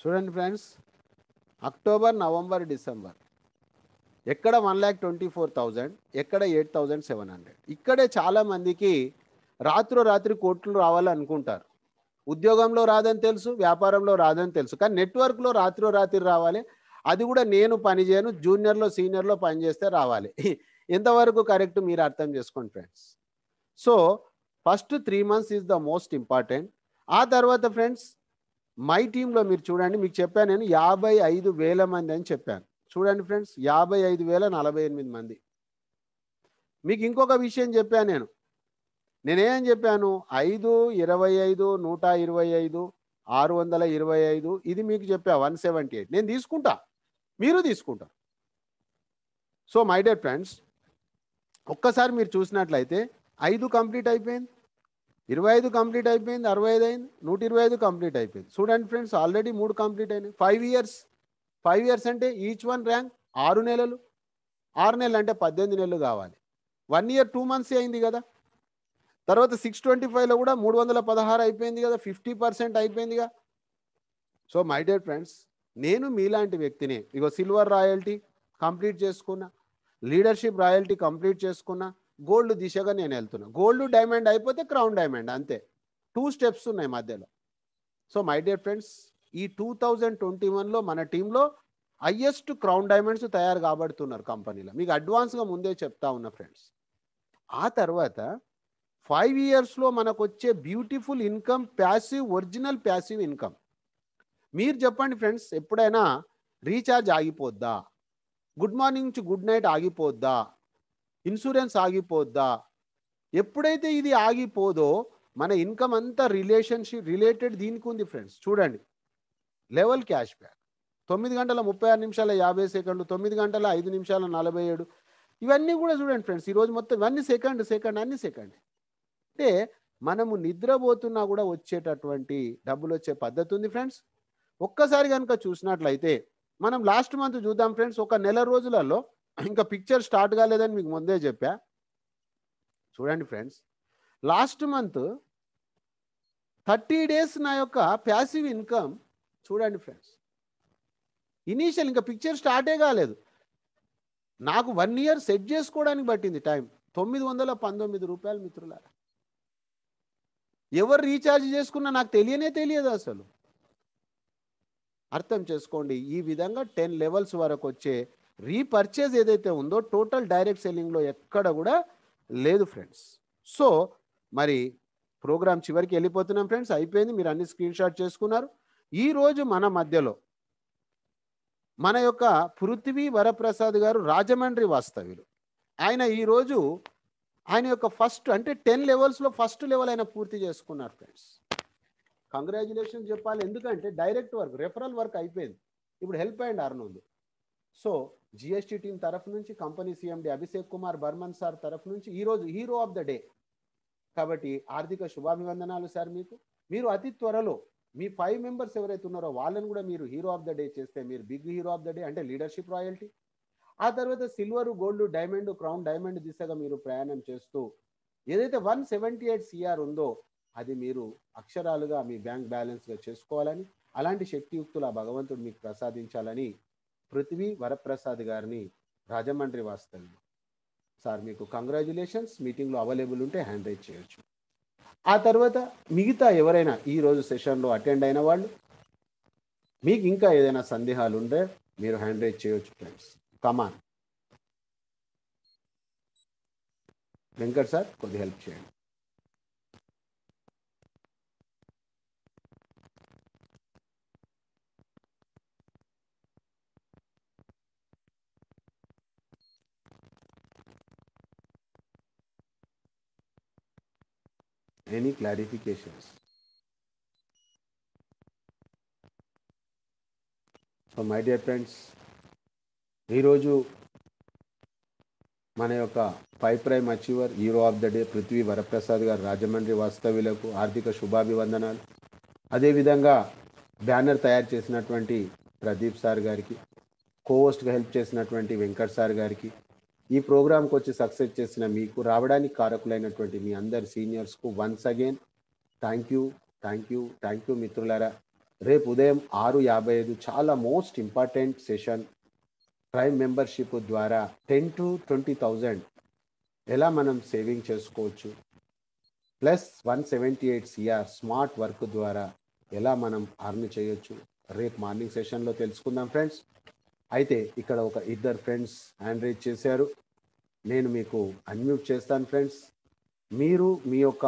చూడండి ఫ్రెండ్స్, అక్టోబర్, నవంబర్, డిసెంబర్ ఎక్కడ 1,24,000, ఎక్కడ 8,700. ఇక్కడే చాలామందికి రాత్రి కోట్లు రావాలనుకుంటారు. ఉద్యోగంలో రాదని తెలుసు, వ్యాపారంలో రాదని తెలుసు, కానీ నెట్వర్క్లో రాత్రి రావాలి. అది కూడా నేను పని చేయను, జూనియర్లో సీనియర్లో పని చేస్తే రావాలి. ఎంతవరకు కరెక్ట్ మీరు అర్థం చేసుకోండి friends. So first 3 months is the most important. ఆ తర్వాత ఫ్రెండ్స్ మై టీంలో మీరు చూడండి, మీకు చెప్పాను నేను 55,000 మంది అని చెప్పాను. చూడండి ఫ్రెండ్స్, 55,048 మంది. మీకు ఇంకొక విషయం చెప్పాను నేనేం చెప్పాను, 5, 25, 125, 625 ఇది మీకు చెప్పా 178 నేను తీసుకుంటా, మీరు తీసుకుంటారు. సో మై డియర్ ఫ్రెండ్స్, ఒక్కసారి మీరు చూసినట్లయితే 5 కంప్లీట్ అయిపోయింది, 25 కంప్లీట్ అయిపోయింది, 65 అయింది, 125 కంప్లీట్ అయిపోయింది. చూడండి ఫ్రెండ్స్, ఆల్రెడీ 3 కంప్లీట్ అయినాయి. 5 ఇయర్స్ అంటే ఈచ్ వన్ ర్యాంక్ 6 నెలలు, 6 నెలలు అంటే 18 నెలలు కావాలి. 1 year 2 months అయింది కదా. తర్వాత 625లో కూడా 316 అయిపోయింది కదా, 50% అయిపోయిందిగా. సో మై డియర్ ఫ్రెండ్స్, నేను మీలాంటి వ్యక్తిని. ఇగో సిల్వర్ రాయల్టీ కంప్లీట్ చేసుకున్నా, లీడర్షిప్ రాయల్టీ కంప్లీట్ చేసుకున్నా, గోల్డ్ దిశగా నేను వెళ్తున్నా. గోల్డ్ డైమండ్ అయిపోతే క్రౌన్ డైమండ్, అంతే. 2 steps ఉన్నాయి మధ్యలో. సో మై డియర్ ఫ్రెండ్స్, ఈ 2021లో మన టీంలో హైయెస్ట్ క్రౌన్ డైమండ్స్ తయారు కాబడుతున్నారు కంపెనీలో. మీకు అడ్వాన్స్గా ముందే చెప్తా ఉన్నా ఫ్రెండ్స్. ఆ తర్వాత 5 yearsలో మనకు వచ్చే beautiful income, passive, original passive income. మీరు చెప్పండి ఫ్రెండ్స్, ఎప్పుడైనా రీఛార్జ్ ఆగిపోద్దా, గుడ్ మార్నింగ్ నుంచి గుడ్ నైట్ ఆగిపోద్దా, ఇన్సూరెన్స్ ఆగిపోద్దా? ఎప్పుడైతే ఇది ఆగిపోదో మన ఇన్కమ్ అంతా రిలేషన్షిప్ రిలేటెడ్ దీనికి ఉంది ఫ్రెండ్స్. చూడండి, లెవెల్ క్యాష్ బ్యాక్ 9 గంటల 36 నిమిషాల 50 సెకండ్లు, 9 గంటల 5 నిమిషాల 47, ఇవన్నీ కూడా చూడండి ఫ్రెండ్స్. ఈరోజు మొత్తం ఇవన్నీ సెకండ్ అన్ని సెకండ్. అంటే మనము నిద్రపోతున్నా కూడా వచ్చేటటువంటి డబ్బులు వచ్చే పద్ధతి ఉంది ఫ్రెండ్స్. ఒక్కసారి కనుక చూసినట్లయితే మనం లాస్ట్ మంత్ చూద్దాం ఫ్రెండ్స్. ఒక నెల రోజులలో, ఇంకా పిక్చర్ స్టార్ట్ కాలేదని మీకు ముందే చెప్పా. చూడండి ఫ్రెండ్స్, లాస్ట్ మంత్ 30 days నా యొక్క ప్యాసివ్ ఇన్కమ్ చూడండి ఫ్రెండ్స్. ఇనీషియల్ ఇంకా పిక్చర్ స్టార్టే కాలేదు, నాకు 1 year సెట్ చేసుకోవడానికి పట్టింది టైం. 919 రూపాయలు మిత్రులారా. ఎవరు రీఛార్జ్ చేసుకున్నా నాకు తెలియదు అసలు. అర్థం చేసుకోండి. ఈ విధంగా 10 levels వరకు వచ్చే రీపర్చేజ్ ఏదైతే ఉందో టోటల్ డైరెక్ట్ సెల్లింగ్లో ఎక్కడ కూడా లేదు ఫ్రెండ్స్. సో మరి ప్రోగ్రామ్ చివరికి వెళ్ళిపోతున్నాం ఫ్రెండ్స్. అయిపోయింది, మీరు అన్ని స్క్రీన్ షాట్ చేసుకున్నారు. ఈరోజు మన మధ్యలో మన యొక్క పృథ్వీ వరప్రసాద్ గారు, రాజమండ్రి వాస్తవ్యులు. ఆయన ఈరోజు ఆయన యొక్క ఫస్ట్ అంటే 10 levelsలో ఫస్ట్ లెవెల్ ఆయన పూర్తి చేసుకున్నారు ఫ్రెండ్స్. కంగ్రాచులేషన్స్ చెప్పాలి, ఎందుకంటే డైరెక్ట్ వర్క్, రెఫరల్ వర్క్ అయిపోయింది. ఇప్పుడు హెల్ప్ అండ్ అర్న్ ఉంది. సో జిఎస్టీ టీం తరఫు నుంచి, company CMD Abhishek Kumar Barman sir తరఫు నుంచి ఈరోజు హీరో ఆఫ్ ద డే. కాబట్టి ఆర్థిక శుభాభివందనాలు సార్ మీకు. మీరు అతి త్వరలో మీ 5 members ఎవరైతే ఉన్నారో వాళ్ళని కూడా మీరు హీరో ఆఫ్ ద డే చేస్తే మీరు big hero of the day, అంటే లీడర్షిప్ రాయల్టీ. ఆ తర్వాత silver, gold, diamond, crown diamond దిశగా మీరు ప్రయాణం చేస్తూ ఏదైతే 178 CR ఉందో అది మీరు అక్షరాలుగా మీ బ్యాంక్ బ్యాలెన్స్గా చేసుకోవాలని, అలాంటి శక్తియుక్తులు ఆ భగవంతుడు మీకు ప్రసాదించాలని పృథ్వీ వరప్రసాద్ గారిని, రాజమండ్రి వాస్తవ్యం సార్ మీకు కంగ్రాచులేషన్స్. మీటింగ్లో అవైలబుల్ ఉంటే హ్యాండ్ రైజ్ చేయొచ్చు. ఆ తర్వాత మిగతా ఎవరైనా ఈరోజు సెషన్లో అటెండ్ అయిన వాళ్ళు, మీకు ఇంకా ఏదైనా సందేహాలు ఉంటే మీరు హ్యాండ్ రైజ్ చేయొచ్చు ఫ్రెండ్స్. కమాన్ వెంకట్ సార్, కొద్దిగా హెల్ప్ చేయండి. Any clarifications? So my dear friends, ఈరోజు మన యొక్క 5 prime achiever, hero of the day Prithvi Varaprasad గారు, రాజమండ్రి వాస్తవ్యులకు ఆర్థిక శుభాభివందనాలు. అదేవిధంగా బ్యానర్ తయారు చేసినటువంటి ప్రదీప్ సార్ గారికి, కోహోస్ట్గా హెల్ప్ చేసినటువంటి వెంకట్ సార్ గారికి, ఈ ప్రోగ్రాంకి వచ్చి సక్సెస్ చేసిన మీకు, రావడానికి కారకులైనటువంటి మీ అందరి సీనియర్స్కు వన్స్ అగైన్ థ్యాంక్ యూ మిత్రులారా. రేపు ఉదయం 6:55 చాలా most important session. Prime membership ద్వారా 10 to 20,000 ఎలా మనం సేవింగ్ చేసుకోవచ్చు, ప్లస్ 178 CR స్మార్ట్ వర్క్ ద్వారా ఎలా మనం అర్న్ చేయొచ్చు, రేపు మార్నింగ్ సెషన్లో తెలుసుకుందాం ఫ్రెండ్స్. అయితే ఇక్కడ ఒక ఇద్దరు ఫ్రెండ్స్ హ్యాండ్ రైజ్ చేశారు. నేను మీకు అన్మ్యూట్ చేస్తాను ఫ్రెండ్స్. మీరు మీ యొక్క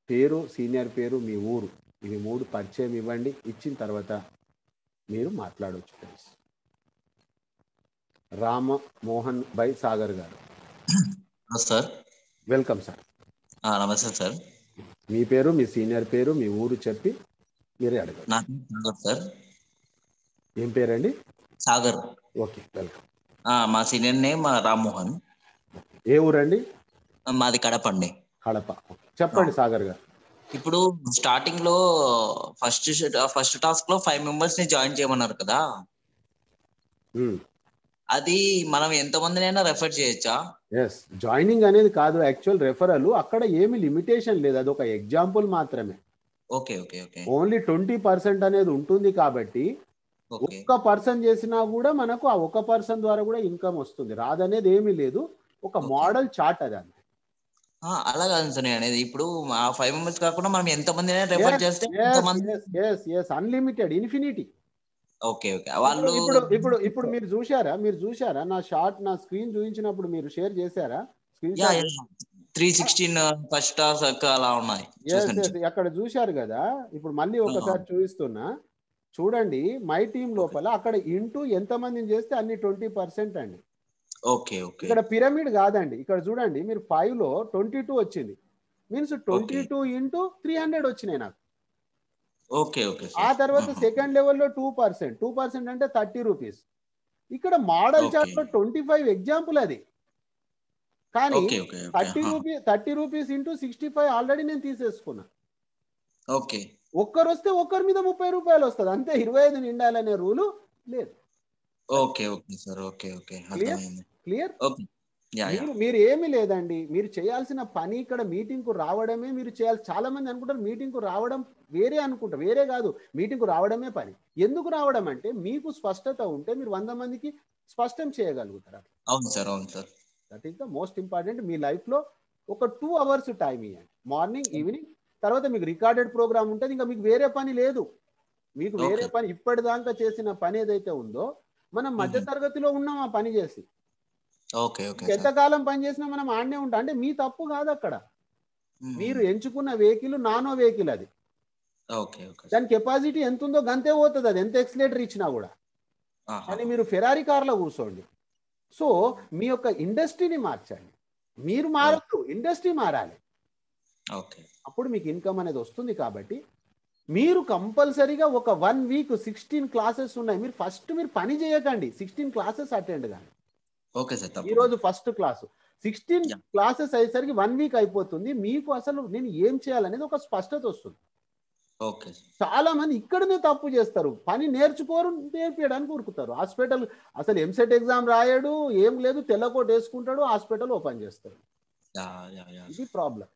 పేరు, సీనియర్ పేరు, మీ ఊరు, ఇవి 3 పరిచయం ఇవ్వండి. ఇచ్చిన తర్వాత మీరు మాట్లాడవచ్చు ఫ్రెండ్స్. రామమోహన్ బై సాగర్ గారు, సార్ వెల్కమ్ సార్. నమస్తే సార్. మీ పేరు, మీ సీనియర్ పేరు, మీ ఊరు చెప్పి మీరే అడగండి. నా పేరు సాగర్ సార్. ఏం పేరండి? సాగర్. Okay, welcome. మా సీనియర్ నేమ్ రామ్మోహన్. ఏ ఊరండి? మాది కడప అండి. కడప. చెప్పండి సాగర్ గారు. ఇప్పుడు స్టార్టింగ్ లో ఫస్ట్ టాస్క్ లో 5 మెంబర్స్ ని జాయిన్ చేయమన్నారు కదా, అది మనం ఎంతమందినైనా రెఫర్ చేయొచ్చా? ఎస్, జాయినింగ్ అనేది కాదు, యాక్చువల్ రెఫరల్. అక్కడ ఏమి లిమిటేషన్ లేదు, అది ఒక ఎగ్జాంపుల్ మాత్రమే. Okay okay okay. ఓన్లీ 20% అనేది ఉంటుంది కాబట్టి ఒక్క పర్సన్ చేసినా కూడా మనకు ఆ ఒక పర్సన్ ద్వారా కూడా ఇన్కమ్ వస్తుంది. రాదనేది ఏమీ లేదు, ఒక మోడల్ చార్ట్ అది. అంతే. అలా కాదు సార్ అనేది, ఇప్పుడు 5 మెంబర్స్ కాకుండా మనం ఎంతమంది రెఫర్ చేస్తే అన్లిమిటెడ్, ఇన్ఫినిటీ. Okay okay. వాళ్ళు ఇప్పుడు మీరు చూశారా నా షార్ట్, నా స్క్రీన్ చూపించినప్పుడు మీరు షేర్ చేశారా? స్క్రీన్ 316 ఫస్ట్ టాస్క్ అలా ఉన్నాయి. అక్కడ చూశారు కదా. ఇప్పుడు మళ్ళీ ఒకసారి చూపిస్తున్నా చూడండి. మై టీమ్ లోపల అక్కడ ఇంటూ ఎంతమందిని చేస్తే అన్ని 20% అండి. Okay okay. ఇక్కడ పిరమిడ్ కాదండి. ఇక్కడ చూడండి, మీరు 5 లో 22 వచ్చింది, మీన్స్ 22 ఇంటూ 300 వచ్చినాయి నాకు. Okay okay. ఆ తర్వాత సెకండ్ లెవెల్లో 2% అంటే 30 రూపీస్. ఇక్కడ మోడల్ చార్ట్ లో 25 ఎగ్జాంపుల్ అది. కానీ 30 రూపీస్ ఇంటూ 65 ఆల్రెడీ నేను తీసేసుకున్నా. ఓకే. ఒక్కరు వస్తే ఒక్కరి మీద 30 రూపాయలు వస్తుంది అంతే. 25 నిండాలనే రూలు లేదు. Okay okay sir. Okay okay. Clear. మీరు ఏమీ లేదండి, మీరు చేయాల్సిన పని ఇక్కడ మీటింగ్ కు రావడమే మీరు చేయాలి. చాలా మంది అనుకుంటారు మీటింగ్ కు రావడం వేరే అనుకుంటారు. వేరే కాదు, మీటింగ్ కు రావడమే పని. ఎందుకు రావడం అంటే మీకు స్పష్టత ఉంటే మీరు 100 మందికి స్పష్టం చేయగలుగుతారు. అవును సార్, అవును sir. That is the most important. Me life లో ఒక 2 అవర్స్ టైం ఇవ్వండి, మార్నింగ్ ఈవినింగ్. తర్వాత మీకు రికార్డెడ్ ప్రోగ్రామ్ ఉంటుంది, ఇంకా మీకు వేరే పని లేదు. మీకు వేరే పని ఇప్పటిదాకా చేసిన పని ఏదైతే ఉందో, మనం మధ్య తరగతిలో ఉన్నాం ఆ పని చేసి. ఎంతకాలం పని చేసినా మనం ఆడనే ఉంటాం. అంటే మీ తప్పు కాదు అక్కడ. మీరు ఎంచుకున్న వెహికల్ నానో వెహికల్ అది. దాని కెపాసిటీ ఎంత ఉందో గంతే పోతుంది, అది ఎంత ఎక్సిలేటర్ ఇచ్చినా కూడా. కానీ మీరు ఫెరారీ కార్లో కూర్చోండి. సో మీ యొక్క ఇండస్ట్రీని మార్చండి. మీరు మారద్దు, ఇండస్ట్రీ మారాలి. అప్పుడు మీకు ఇన్కమ్ అనేది వస్తుంది. కాబట్టి మీరు కంపల్సరీగా ఒక 1 వీక్ 16 క్లాసెస్ ఉన్నాయి. మీరు ఫస్ట్ పని చేయకండి, 16 క్లాసెస్ అటెండ్ కానీ. ఈ రోజు ఫస్ట్ క్లాసు 16 క్లాసెస్ అయ్యేసరికి 1 వీక్ అయిపోతుంది. మీకు అసలు నేను ఏం చేయాలనేది ఒక స్పష్టత వస్తుంది. చాలా మంది ఇక్కడనే తప్పు చేస్తారు, పని నేర్చుకోరు, నేర్పించడానికి ఉరుకుతారు. హాస్పిటల్ అసలు ఎంసెట్ ఎగ్జామ్ రాయడు, ఏం లేదు, తెల్లకోట్ వేసుకుంటాడు, హాస్పిటల్ ఓపెన్ చేస్తాడు. ఇది problem.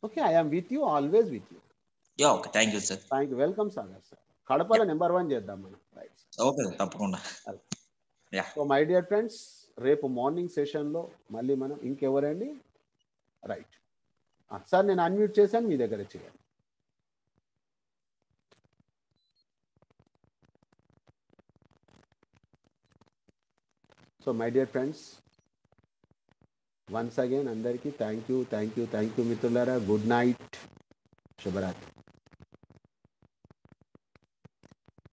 Okay, I am with you, always with you. Thank you sir. Thank you. Welcome Sagar sir. కడపలో నెంబర్ 1 చేద్దాం మనం. ఓకే, తప్పకుండా. సో మై డియర్ ఫ్రెండ్స్, రేపు మార్నింగ్ సెషన్లో మళ్ళీ మనం ఇంకెవరండి? రైట్ సార్, నేను అన్మ్యూట్ చేశాను, మీ దగ్గర చేయండి. So my dear friends, once again అందరికీ థ్యాంక్ యూ మిత్రులారా. Good night, శుభరాత్రి.